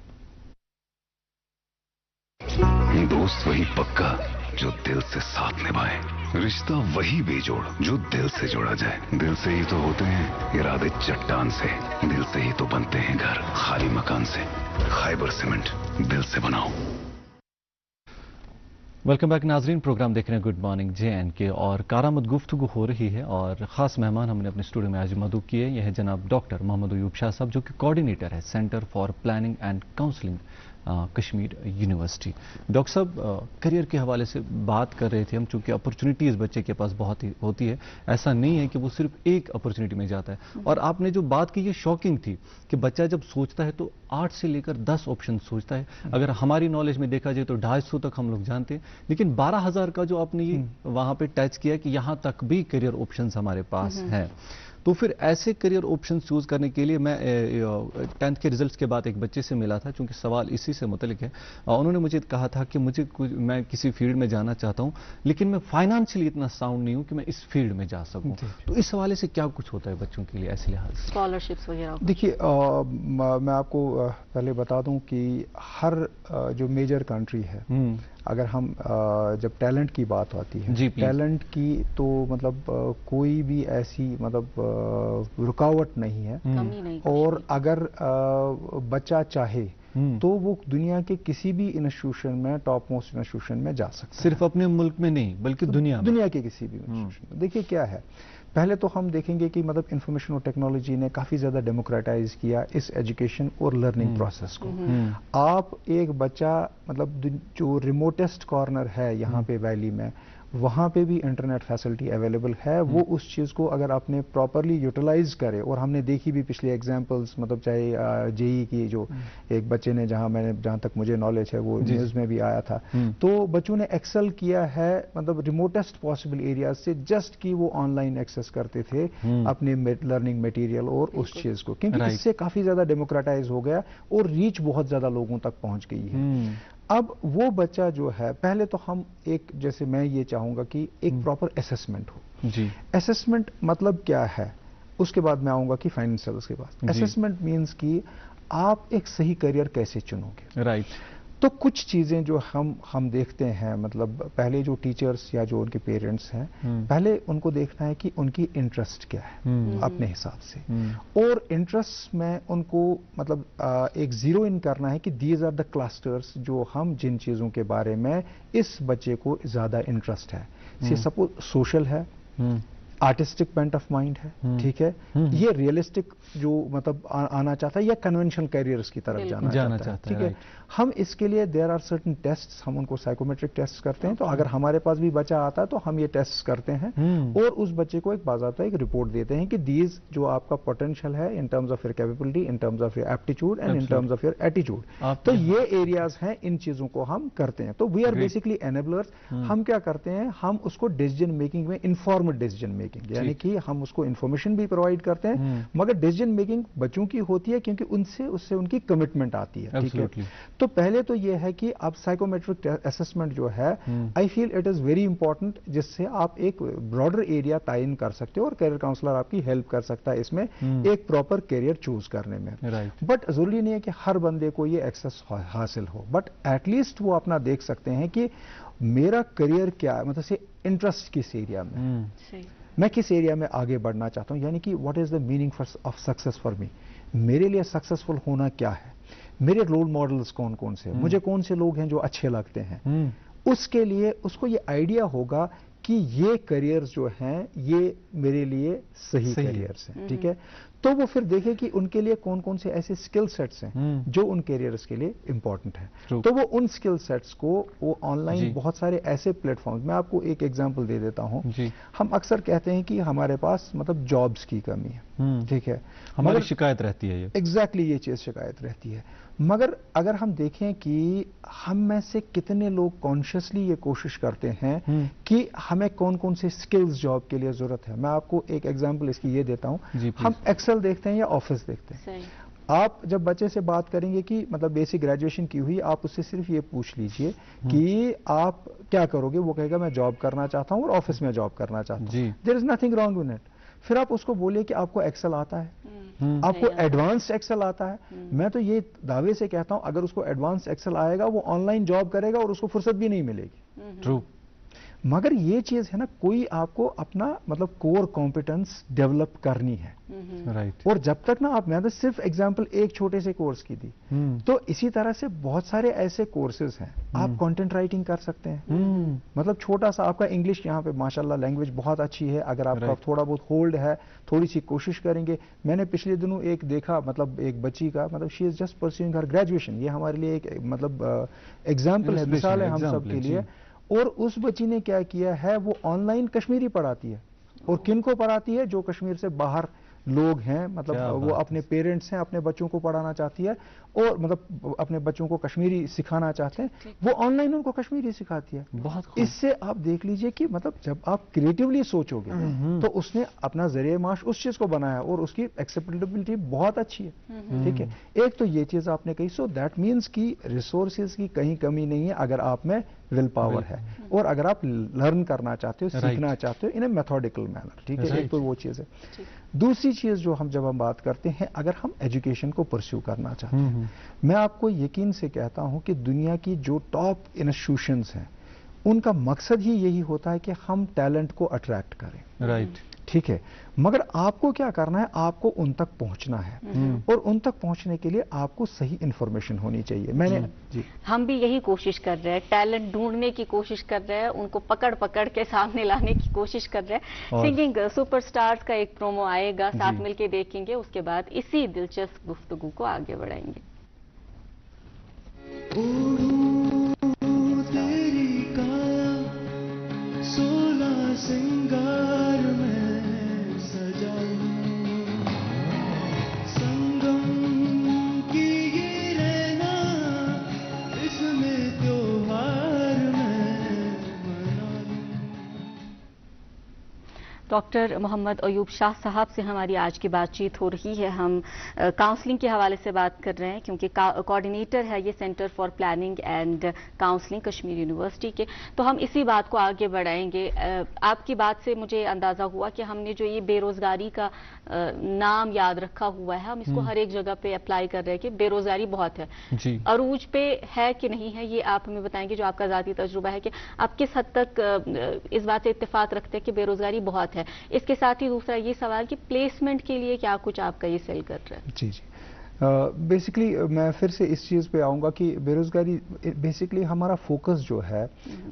दोस्त वही पक्का जो दिल से साथ निभाए, रिश्ता वही बेजोड़ जो दिल से जोड़ा जाए। दिल से ही तो होते हैं इरादे चट्टान से, दिल से ही तो बनते हैं घर खाली मकान से। खाइबर सीमेंट, दिल से बनाओ।
वेलकम बैक नाजरीन, प्रोग्राम देख रहे हैं गुड मॉर्निंग जे&के और कारामद गुफ्तगू हो रही है और ख़ास मेहमान हमने अपने स्टूडियो में आज मदऊ किए। यह है जनाब डॉक्टर मोहम्मद अयूब शाह साहब जो कि कोऑर्डिनेटर है centre for planning and counselling Kashmir university. Doctor साहब, करियर के हवाले से बात कर रहे थे हम, चूंकि अपॉर्चुनिटीज़ बच्चे के पास बहुत ही होती है, ऐसा नहीं है कि वो सिर्फ एक अपॉर्चुनिटी में जाता है। और आपने जो बात की ये शॉकिंग थी कि बच्चा जब सोचता है तो 8 से लेकर 10 ऑप्शन सोचता है। अगर हमारी नॉलेज में देखा जाए तो 250 तक हम लोग जानते हैं, लेकिन 12,000 का जो आपने ये वहां पे टच किया कि यहां तक भी करियर ऑप्शंस हमारे पास हैं। तो फिर ऐसे करियर ऑप्शन चूज करने के लिए मैं 10th के रिजल्ट्स के बाद एक बच्चे से मिला था, चूंकि सवाल इसी से मुतलिक है। उन्होंने मुझे कहा था कि मैं किसी फील्ड में जाना चाहता हूं लेकिन मैं फाइनेंशियली इतना साउंड नहीं हूं कि मैं इस फील्ड में जा सकूं। तो इस हवाले से क्या कुछ होता है बच्चों के लिए ऐसे लिहाज से?
स्कॉलरशिप्स वगैरह?
देखिए, मैं आपको पहले बता दूं कि हर जो मेजर कंट्री है, अगर हम जब टैलेंट की बात आती है, टैलेंट की तो मतलब कोई भी ऐसी मतलब रुकावट नहीं है।
नहीं
और अगर बच्चा चाहे तो वो दुनिया के किसी भी इंस्टीट्यूशन में, टॉप मोस्ट इंस्टीट्यूशन में जा सकता है।
सिर्फ अपने मुल्क में नहीं बल्कि दुनिया
के किसी भी इंस्टीट्यूशन में। देखिए क्या है, पहले तो हम देखेंगे कि मतलब इंफॉर्मेशन और टेक्नोलॉजी ने काफी ज्यादा डेमोक्रेटाइज किया इस एजुकेशन और लर्निंग प्रोसेस को। आप एक बच्चा मतलब जो रिमोटेस्ट कॉर्नर है यहाँ पे वैली में, वहाँ पे भी इंटरनेट फैसिलिटी अवेलेबल है। वो उस चीज़ को अगर आपने प्रॉपरली यूटिलाइज करे, और हमने देखी भी पिछले एग्जांपल्स, मतलब चाहे जेई की जो एक बच्चे ने, जहाँ तक मुझे नॉलेज है वो न्यूज़ में भी आया था, तो बच्चों ने एक्सेल किया है, मतलब रिमोटेस्ट पॉसिबल एरियाज से, जस्ट कि वो ऑनलाइन एक्सेस करते थे अपने लर्निंग मटेरियल और उस चीज़ को, क्योंकि इससे काफ़ी ज़्यादा डेमोक्रेटाइज हो गया और रीच बहुत ज़्यादा लोगों तक पहुँच गई है। अब वो बच्चा जो है, पहले तो हम एक, जैसे मैं ये चाहूंगा कि एक प्रॉपर असेसमेंट हो जी। असेसमेंट मतलब क्या है, उसके बाद मैं आऊंगा कि फाइनेंशियल के बाद। असेसमेंट मींस कि आप एक सही करियर कैसे चुनोगे, राइट। तो कुछ चीजें जो हम देखते हैं, मतलब पहले जो टीचर्स या जो उनके पेरेंट्स हैं, पहले उनको देखना है कि उनकी इंटरेस्ट क्या है अपने हिसाब से, और इंटरेस्ट में उनको मतलब एक जीरो इन करना है कि दीज आर द क्लस्टर्स जो हम जिन चीजों के बारे में इस बच्चे को ज्यादा इंटरेस्ट है। सपोज सोशल है, आर्टिस्टिक पॉइंट ऑफ माइंड है, ठीक है, ये रियलिस्टिक जो मतलब आना चाहता है, या कन्वेंशनल कैरियर्स की तरफ जाना चाहता है, ठीक है। हम इसके लिए देयर आर सर्टेन टेस्ट्स, हम उनको साइकोमेट्रिक टेस्ट करते हैं। तो अगर हमारे पास भी बच्चा आता है तो हम ये टेस्ट करते हैं और उस बच्चे को एक बाकायदा एक रिपोर्ट देते हैं कि दीज जो आपका पोटेंशियल है in terms of your capability, in terms of your aptitude and in terms of your attitude, तो ये एरियाज हैं, इन चीजों को हम करते हैं। तो वी आर बेसिकली एनेबलर्स। हम क्या करते हैं, हम उसको डिसीजन मेकिंग में, इन्फॉर्म्ड डिसीजन मेकिंग, यानी कि हम उसको इन्फॉर्मेशन भी प्रोवाइड करते हैं, मगर डिसीजन मेकिंग बच्चों की होती है क्योंकि उससे उनकी कमिटमेंट आती है, ठीक है। तो पहले तो ये है कि आप साइकोमेट्रिक असेसमेंट जो है, I feel it is very important, जिससे आप एक ब्रॉडर एरिया टाइन कर सकते हो और करियर काउंसलर आपकी हेल्प कर सकता है इसमें एक प्रॉपर करियर चूज करने में। बट जरूरी नहीं है कि हर बंदे को ये एक्सेस हासिल हो, बट एटलीस्ट वो अपना देख सकते हैं कि मेरा करियर क्या है, मतलब से इंटरेस्ट किस एरिया में, मैं किस एरिया में आगे बढ़ना चाहता हूं, यानी कि what is the meaning of success for me, मेरे लिए सक्सेसफुल होना क्या है, मेरे रोल मॉडल्स कौन कौन से हैं, मुझे कौन से लोग हैं जो अच्छे लगते हैं। उसके लिए उसको ये आइडिया होगा कि ये करियर्स जो हैं ये मेरे लिए सही करियर्स हैं, ठीक है। तो वो फिर देखे कि उनके लिए कौन कौन से ऐसे स्किल सेट्स हैं जो उन करियर्स के लिए इंपॉर्टेंट है। तो वो उन स्किल सेट्स को वो ऑनलाइन बहुत सारे ऐसे प्लेटफॉर्म्स, मैं आपको एक एग्जांपल दे देता हूं। हम अक्सर कहते हैं कि हमारे पास मतलब जॉब्स की कमी है, ठीक है,
हमारी शिकायत रहती है ये,
एग्जैक्टली ये चीज शिकायत रहती है। मगर अगर हम देखें कि हम में से कितने लोग कॉन्शियसली ये कोशिश करते हैं कि हमें कौन कौन से स्किल्स जॉब के लिए जरूरत है। मैं आपको एक एग्जांपल इसकी ये देता हूं। हम एक्सेल देखते हैं या ऑफिस देखते हैं। आप जब बच्चे से बात करेंगे कि मतलब बेसिक ग्रेजुएशन की हुई, आप उससे सिर्फ ये पूछ लीजिए कि आप क्या करोगे, वो कहेगा मैं जॉब करना चाहता हूं और ऑफिस में जॉब करना चाहता हूं। There is nothing wrong with it. फिर आप उसको बोलिए कि आपको एक्सेल आता है, आपको एडवांस्ड एक्सेल आता है। मैं तो ये दावे से कहता हूं अगर उसको एडवांस एक्सेल आएगा वो ऑनलाइन जॉब करेगा और उसको फुर्सत भी नहीं मिलेगी।
ट्रू।
मगर ये चीज है ना, कोई आपको अपना मतलब कोर कॉम्पिटेंस डेवलप करनी है, राइट। और जब तक ना आप, मैं तो सिर्फ एग्जांपल एक छोटे से कोर्स की दी, तो इसी तरह से बहुत सारे ऐसे कोर्सेज हैं। आप कंटेंट राइटिंग कर सकते हैं, मतलब छोटा सा आपका इंग्लिश यहाँ पे माशाल्लाह लैंग्वेज बहुत अच्छी है, अगर आपका थोड़ा बहुत होल्ड है, थोड़ी सी कोशिश करेंगे। मैंने पिछले दिनों एक देखा, मतलब एक बच्ची का, मतलब she is just pursuing her graduation, ये हमारे लिए एक मतलब एग्जाम्पल है, मिसाल है हम सब के लिए। और उस बच्ची ने क्या किया है, वो ऑनलाइन कश्मीरी पढ़ाती है, और किन को पढ़ाती है, जो कश्मीर से बाहर लोग हैं, मतलब वो अपने पेरेंट्स हैं, अपने बच्चों को पढ़ाना चाहती है और मतलब अपने बच्चों को कश्मीरी सिखाना चाहते हैं, वो ऑनलाइन उनको कश्मीरी सिखाती है। बहुत इससे आप देख लीजिए कि मतलब जब आप क्रिएटिवली सोचोगे तो उसने अपना जरिए माश उस चीज को बनाया और उसकी एक्सेप्टेबिलिटी बहुत अच्छी है, ठीक है। एक तो ये चीज आपने कही, सो दैट मीन्स कि रिसोर्सेज की कहीं कमी नहीं है अगर आप में विल पावर है, और अगर आप लर्न करना चाहते हो, सीखना चाहते हो इन ए मेथोडिकल मैनर, ठीक है। एक तो वो चीज है। दूसरी चीज जो जब हम बात करते हैं, अगर हम एजुकेशन को परस्यू करना चाहते हैं, मैं आपको यकीन से कहता हूं कि दुनिया की जो टॉप इंस्टीट्यूशंस हैं उनका मकसद ही यही होता है कि हम टैलेंट को अट्रैक्ट करें, राइट, ठीक है। मगर आपको क्या करना है, आपको उन तक पहुंचना है, और उन तक पहुंचने के लिए आपको सही इंफॉर्मेशन होनी चाहिए। मैंने
हम भी यही कोशिश कर रहे हैं, टैलेंट ढूंढने की कोशिश कर रहे हैं, उनको पकड़ पकड़ के सामने लाने की कोशिश कर रहे हैं। सिंगिंग सुपरस्टार्स का एक प्रोमो आएगा, साथ मिलके देखेंगे, उसके बाद इसी दिलचस्प गुफ्तगू को आगे बढ़ाएंगे।
तेरी काया सिंगार में सजा लूं, संगम की ये रहना इसमें त्योहार में मना लूं।
डॉक्टर मोहम्मद अयूब शाह साहब से हमारी आज की बातचीत हो रही है। हम काउंसलिंग के हवाले से बात कर रहे हैं क्योंकि कोऑर्डिनेटर है ये centre for planning and counselling Kashmir university के, तो हम इसी बात को आगे बढ़ाएंगे। आपकी बात से मुझे अंदाजा हुआ कि हमने जो ये बेरोजगारी का नाम याद रखा हुआ है, हम इसको हर एक जगह पे अप्लाई कर रहे हैं कि बेरोजगारी बहुत है
जी।
अरूज पे है कि नहीं है, ये आप हमें बताएंगे। जो आपका जाती तजुर्बा है कि आप किस हद तक इस बात से इत्तेफाक रखते हैं कि बेरोजगारी बहुत है। इसके साथ ही दूसरा ये सवाल कि प्लेसमेंट के लिए क्या कुछ आपका ये सेल कर रहा है?
जी जी, बेसिकली मैं फिर से इस चीज़ पे आऊँगा कि बेरोजगारी बेसिकली हमारा फोकस जो है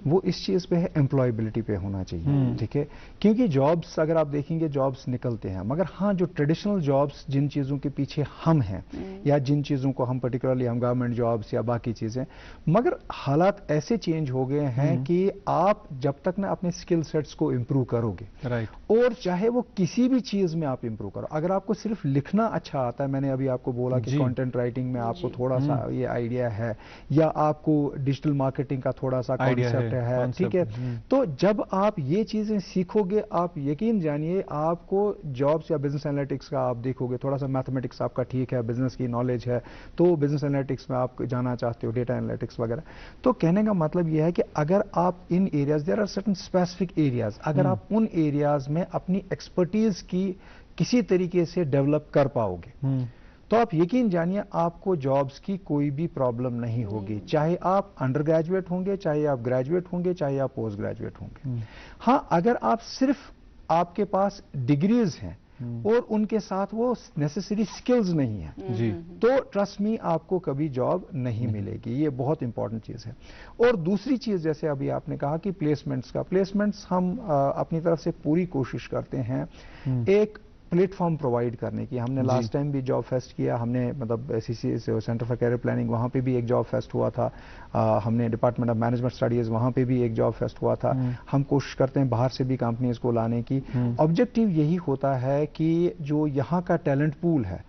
वो इस चीज़ पे है, एम्प्लॉयबिलिटी पे होना चाहिए, ठीक है। क्योंकि जॉब्स अगर आप देखेंगे जॉब्स निकलते हैं, मगर हाँ जो ट्रेडिशनल जॉब्स जिन चीज़ों के पीछे हम हैं या जिन चीज़ों को हम पर्टिकुलरली हम गवर्नमेंट जॉब्स या बाकी चीज़ें, मगर हालात ऐसे चेंज हो गए हैं कि आप जब तक ना अपने स्किल सेट्स को इम्प्रूव करोगे,
राइट,
और चाहे वो किसी भी चीज़ में आप इम्प्रूव करो, अगर आपको सिर्फ लिखना अच्छा आता है, मैंने अभी आपको बोला कि कंटेंट राइटिंग में आपको थोड़ा सा ये आइडिया है, या आपको डिजिटल मार्केटिंग का थोड़ा सा कॉन्सेप्ट है, ठीक है, तो जब आप ये चीजें सीखोगे, आप यकीन जानिए आपको जॉब्स या बिजनेस एनालिटिक्स का आप देखोगे, थोड़ा सा मैथमेटिक्स आपका ठीक है, बिजनेस की नॉलेज है, तो बिजनेस एनालिटिक्स में आप जाना चाहते हो, डेटा एनालिटिक्स वगैरह, तो कहने का मतलब यह है कि अगर आप इन areas, there are certain specific areas, अगर आप उन एरियाज में अपनी एक्सपर्टीज की किसी तरीके से डेवलप कर पाओगे, तो आप यकीन जानिए आपको जॉब्स की कोई भी प्रॉब्लम नहीं होगी, चाहे आप अंडर ग्रेजुएट होंगे, चाहे आप ग्रेजुएट होंगे, चाहे आप पोस्ट ग्रेजुएट होंगे। हाँ, अगर आप सिर्फ आपके पास डिग्रीज हैं और उनके साथ वो नेसेसरी स्किल्स नहीं है
जी,
तो ट्रस्ट मी आपको कभी जॉब नहीं मिलेगी। ये बहुत इंपॉर्टेंट चीज है। और दूसरी चीज, जैसे अभी आपने कहा कि प्लेसमेंट्स हम अपनी तरफ से पूरी कोशिश करते हैं एक प्लेटफॉर्म प्रोवाइड करने की। हमने लास्ट टाइम भी जॉब फेस्ट किया, हमने मतलब SCC centre for career planning, वहाँ पे भी एक जॉब फेस्ट हुआ था, हमने डिपार्टमेंट ऑफ मैनेजमेंट स्टडीज वहाँ पे भी एक जॉब फेस्ट हुआ था। हम कोशिश करते हैं बाहर से भी कंपनीज को लाने की। ऑब्जेक्टिव यही होता है कि जो यहाँ का टैलेंट पूल है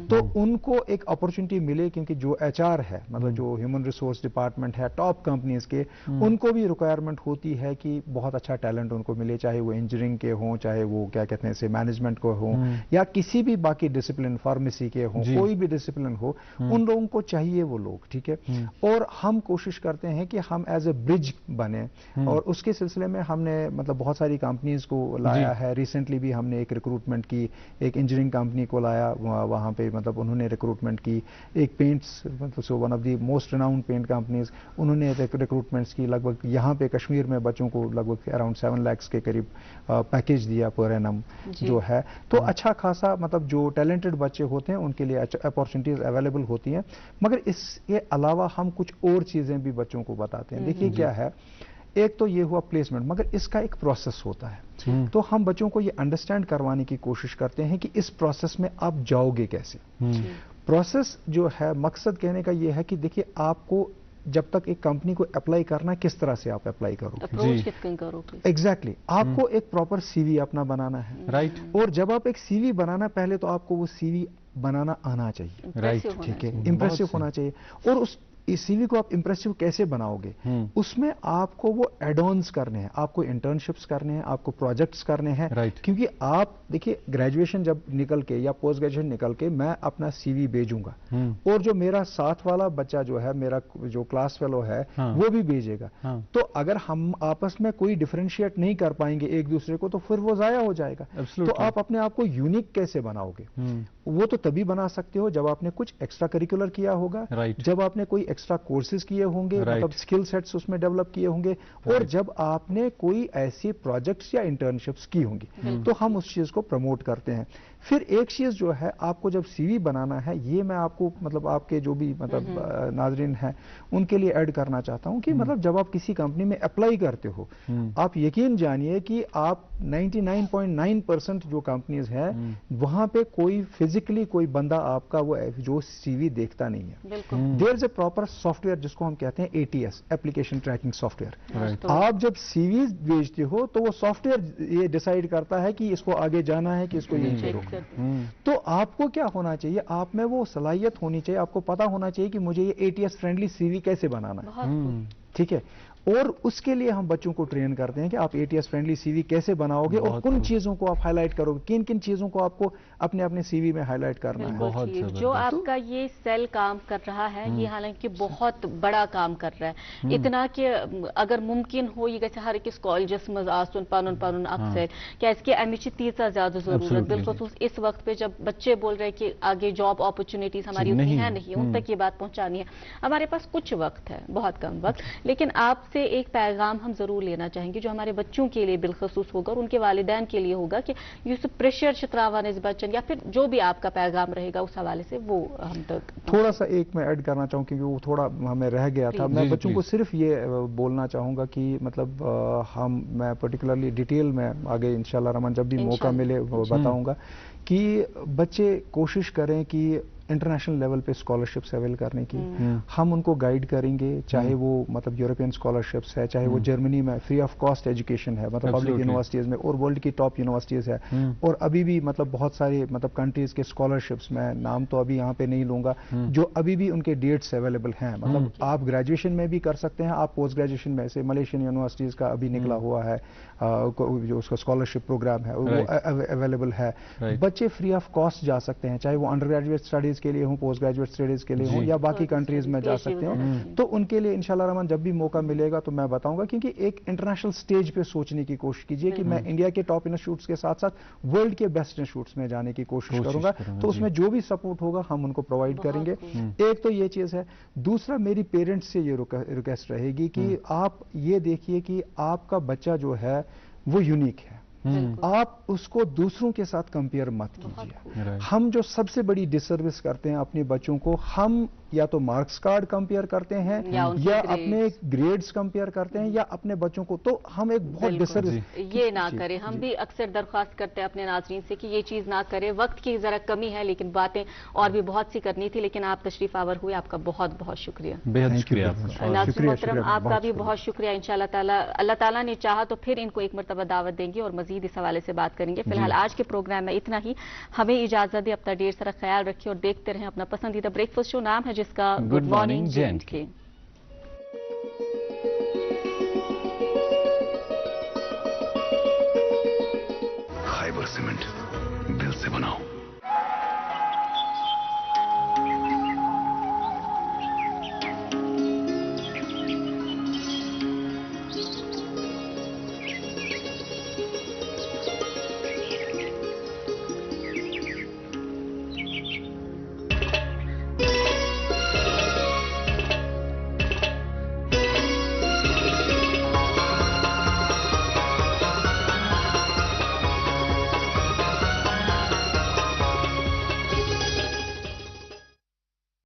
तो उनको एक अपॉर्चुनिटी मिले, क्योंकि जो एचआर है, मतलब जो ह्यूमन रिसोर्स डिपार्टमेंट है टॉप कंपनीज के, उनको भी रिक्वायरमेंट होती है कि बहुत अच्छा टैलेंट उनको मिले, चाहे वो इंजीनियरिंग के हों, चाहे वो क्या कहते हैं से मैनेजमेंट को हों, या किसी भी बाकी डिसिप्लिन, फार्मेसी के हों, कोई भी डिसिप्लिन हो, उन लोगों को चाहिए वो लोग, ठीक है। और हम कोशिश करते हैं कि हम एज ए ब्रिज बने, और उसके सिलसिले में हमने मतलब बहुत सारी कंपनीज को लाया है। रिसेंटली भी हमने एक रिक्रूटमेंट की, एक इंजीनियरिंग कंपनी को लाया, वहाँ पे मतलब उन्होंने रिक्रूटमेंट की। एक पेंट्स, मतलब one of the most renowned paint companies, उन्होंने रिक्रूटमेंट्स की। लगभग यहाँ पे कश्मीर में बच्चों को लगभग अराउंड 7 लाख के करीब पैकेज दिया पर एनम जो है। तो अच्छा खासा मतलब जो टैलेंटेड बच्चे होते हैं उनके लिए अपॉर्चुनिटीज अवेलेबल होती हैं। मगर इसके अलावा हम कुछ और चीजें भी बच्चों को बताते हैं। देखिए क्या है, एक तो ये हुआ प्लेसमेंट, मगर इसका एक प्रोसेस होता है। तो हम बच्चों को ये अंडरस्टैंड करवाने की कोशिश करते हैं कि इस प्रोसेस में आप जाओगे कैसे। प्रोसेस जो है, मकसद कहने का ये है कि देखिए आपको जब तक एक कंपनी को अप्लाई करना, किस तरह से आप अप्लाई करोगे,
अप्रोच कितने करोगे,
एग्जैक्टली आपको एक प्रॉपर सीवी अपना बनाना है,
राइट।
और जब आप एक सीवी बनाना, पहले तो आपको वो सीवी बनाना आना चाहिए,
राइट,
ठीक है, इंप्रेसिव होना चाहिए। और उस इस सीवी को आप इंप्रेसिव कैसे बनाओगे, उसमें आपको वो एड ऑन्स करने हैं, आपको इंटर्नशिप्स करने हैं, आपको प्रोजेक्ट्स करने हैं,
राइट।
क्योंकि आप देखिए ग्रेजुएशन जब निकल के या पोस्ट ग्रेजुएशन निकल के मैं अपना सीवी भेजूंगा, और जो मेरा साथ वाला बच्चा जो है, मेरा जो क्लास फेलो है, वो भी भेजेगा। तो अगर हम आपस में कोई डिफरेंशिएट नहीं कर पाएंगे एक दूसरे को, तो फिर वो जाया हो जाएगा। तो आप अपने आप को यूनिक कैसे बनाओगे, वो तो तभी बना सकते हो जब आपने कुछ एक्स्ट्रा करिकुलर किया होगा, जब आपने कोई एक्स्ट्रा कोर्सेज किए होंगे, मतलब स्किल सेट्स उसमें डेवलप किए होंगे, और जब आपने कोई ऐसी प्रोजेक्ट्स या इंटर्नशिप्स की होंगी, तो हम उस चीज को प्रमोट करते हैं। फिर एक चीज जो है, आपको जब सीवी बनाना है, ये मैं आपको मतलब आपके जो भी मतलब नाजरीन हैं उनके लिए ऐड करना चाहता हूं कि मतलब जब आप किसी कंपनी में अप्लाई करते हो, आप यकीन जानिए कि आप 99.9% जो कंपनीज हैं वहां पे कोई फिजिकली कोई बंदा आपका वो जो सीवी देखता नहीं है। There is a proper software जिसको हम कहते हैं ATS, एप्लीकेशन ट्रैकिंग सॉफ्टवेयर। आप जब सीवी भेजते हो तो वो सॉफ्टवेयर ये डिसाइड करता है कि इसको आगे जाना है कि इसको यहीं पे रोकना है। तो आपको क्या होना चाहिए, आप में वो सलाहियत होनी चाहिए, आपको पता होना चाहिए कि मुझे ये ATS फ्रेंडली सीवी कैसे बनाना है। ठीक है, और उसके लिए हम बच्चों को ट्रेन करते हैं कि आप ATS फ्रेंडली सीवी कैसे बनाओगे और किन चीजों को आप हाईलाइट करोगे, किन किन चीजों को आपको अपने अपने सीवी में हाईलाइट करना है।
बहुत जो आपका ये सेल काम कर रहा है, ये हालांकि बहुत बड़ा काम कर रहा है, इतना कि अगर मुमकिन हो ये गैसे हर किस कॉलेजस में आसन पानुन पानुन अक्सर क्या इसके अमिच तीसरा ज्यादा जरूरत, बिलखुसूस इस वक्त पे जब बच्चे बोल रहे हैं कि आगे जॉब अपॉर्चुनिटीज हमारी उतनी है नहीं, उन तक ये बात पहुंचानी है। हमारे पास कुछ वक्त है, बहुत कम वक्त, लेकिन आपसे एक पैगाम हम जरूर लेना चाहेंगे जो हमारे बच्चों के लिए बिलखसूस होगा और उनके वालिदैन के लिए होगा कि यूसुफ प्रेशर चित्रावान इस बच्चन या फिर जो भी आपका पैगाम रहेगा उस हवाले से वो हम तक
थोड़ा सा एक मैं ऐड करना चाहूँ क्योंकि वो थोड़ा हमें रह गया था। मैं बच्चों को सिर्फ ये बोलना चाहूंगा कि मतलब मैं पर्टिकुलरली डिटेल में आगे इंशाल्लाह रहमान जब भी मौका मिले वो बताऊंगा कि बच्चे कोशिश करें कि इंटरनेशनल लेवल पे स्कॉलरशिप्स अवेल करने की हम उनको गाइड करेंगे, चाहे वो मतलब यूरोपियन स्कॉलरशिप्स है, चाहे वो जर्मनी में फ्री ऑफ कॉस्ट एजुकेशन है मतलब पब्लिक यूनिवर्सिटीज में और वर्ल्ड की टॉप यूनिवर्सिटीज है, और अभी भी मतलब बहुत सारे मतलब कंट्रीज के स्कॉलरशिप्स में नाम तो अभी यहाँ पे नहीं लूंगा जो अभी भी उनके डेट्स अवेलेबल हैं। मतलब आप ग्रेजुएशन में भी कर सकते हैं, आप पोस्ट ग्रेजुएशन में से मलेशियन यूनिवर्सिटीज का अभी निकला हुआ है जो उसका स्कॉलरशिप प्रोग्राम है वो अवेलेबल है। बच्चे फ्री ऑफ कॉस्ट जा सकते हैं, चाहे वो अंडर ग्रेजुएट स्टडीज के लिए हो, पोस्ट ग्रेजुएट स्टडीज के लिए हो या बाकी कंट्रीज में जा सकते हो। तो उनके लिए इंशाल्लाह रहमान जब भी मौका मिलेगा तो मैं बताऊंगा, क्योंकि एक इंटरनेशनल स्टेज पे सोचने की कोशिश कीजिए कि मैं इंडिया के टॉप इंस्टीट्यूट्स के साथ साथ वर्ल्ड के बेस्ट इंस्टीट्यूट्स में जाने की कोशिश करूंगा। तो उसमें जो भी सपोर्ट होगा हम उनको प्रोवाइड करेंगे। एक तो ये चीज है, दूसरा मेरी पेरेंट्स से ये रिक्वेस्ट रहेगी कि आप ये देखिए कि आपका बच्चा जो है वो यूनिक है, आप उसको दूसरों के साथ कंपेयर मत कीजिए। हम जो सबसे बड़ी डिसर्विस करते हैं अपने बच्चों को, हम या तो मार्क्स कार्ड कंपेयर करते हैं या अपने ग्रेड्स कंपेयर करते हैं या अपने बच्चों को, तो हम एक बहुत डिसर्विस
ये ना करें। हम भी अक्सर दरख्वास्त करते हैं अपने नाज़रीन से कि ये चीज ना करें। वक्त की जरा कमी है लेकिन बातें और भी बहुत सी करनी थी, लेकिन आप तशरीफ आवर हुए, आपका बहुत बहुत शुक्रिया।
बेहद शुक्रिया
नाज़रीन मोहतरम, आपका भी बहुत शुक्रिया। इंशाअल्लाह ताला अल्लाह ताला ने चाहा तो फिर इनको एक मरतबा दावत देंगे और मजीद इस हवाले से बात करेंगे। फिलहाल आज के प्रोग्राम में इतना ही, हमें इजाजत दें, अपना ढेर सारा ख्याल रखिए और देखते रहें अपना पसंदीदा ब्रेकफास्ट शो, नाम है जिसका good morning J&K।
Khyber cement दिल से बनाओ।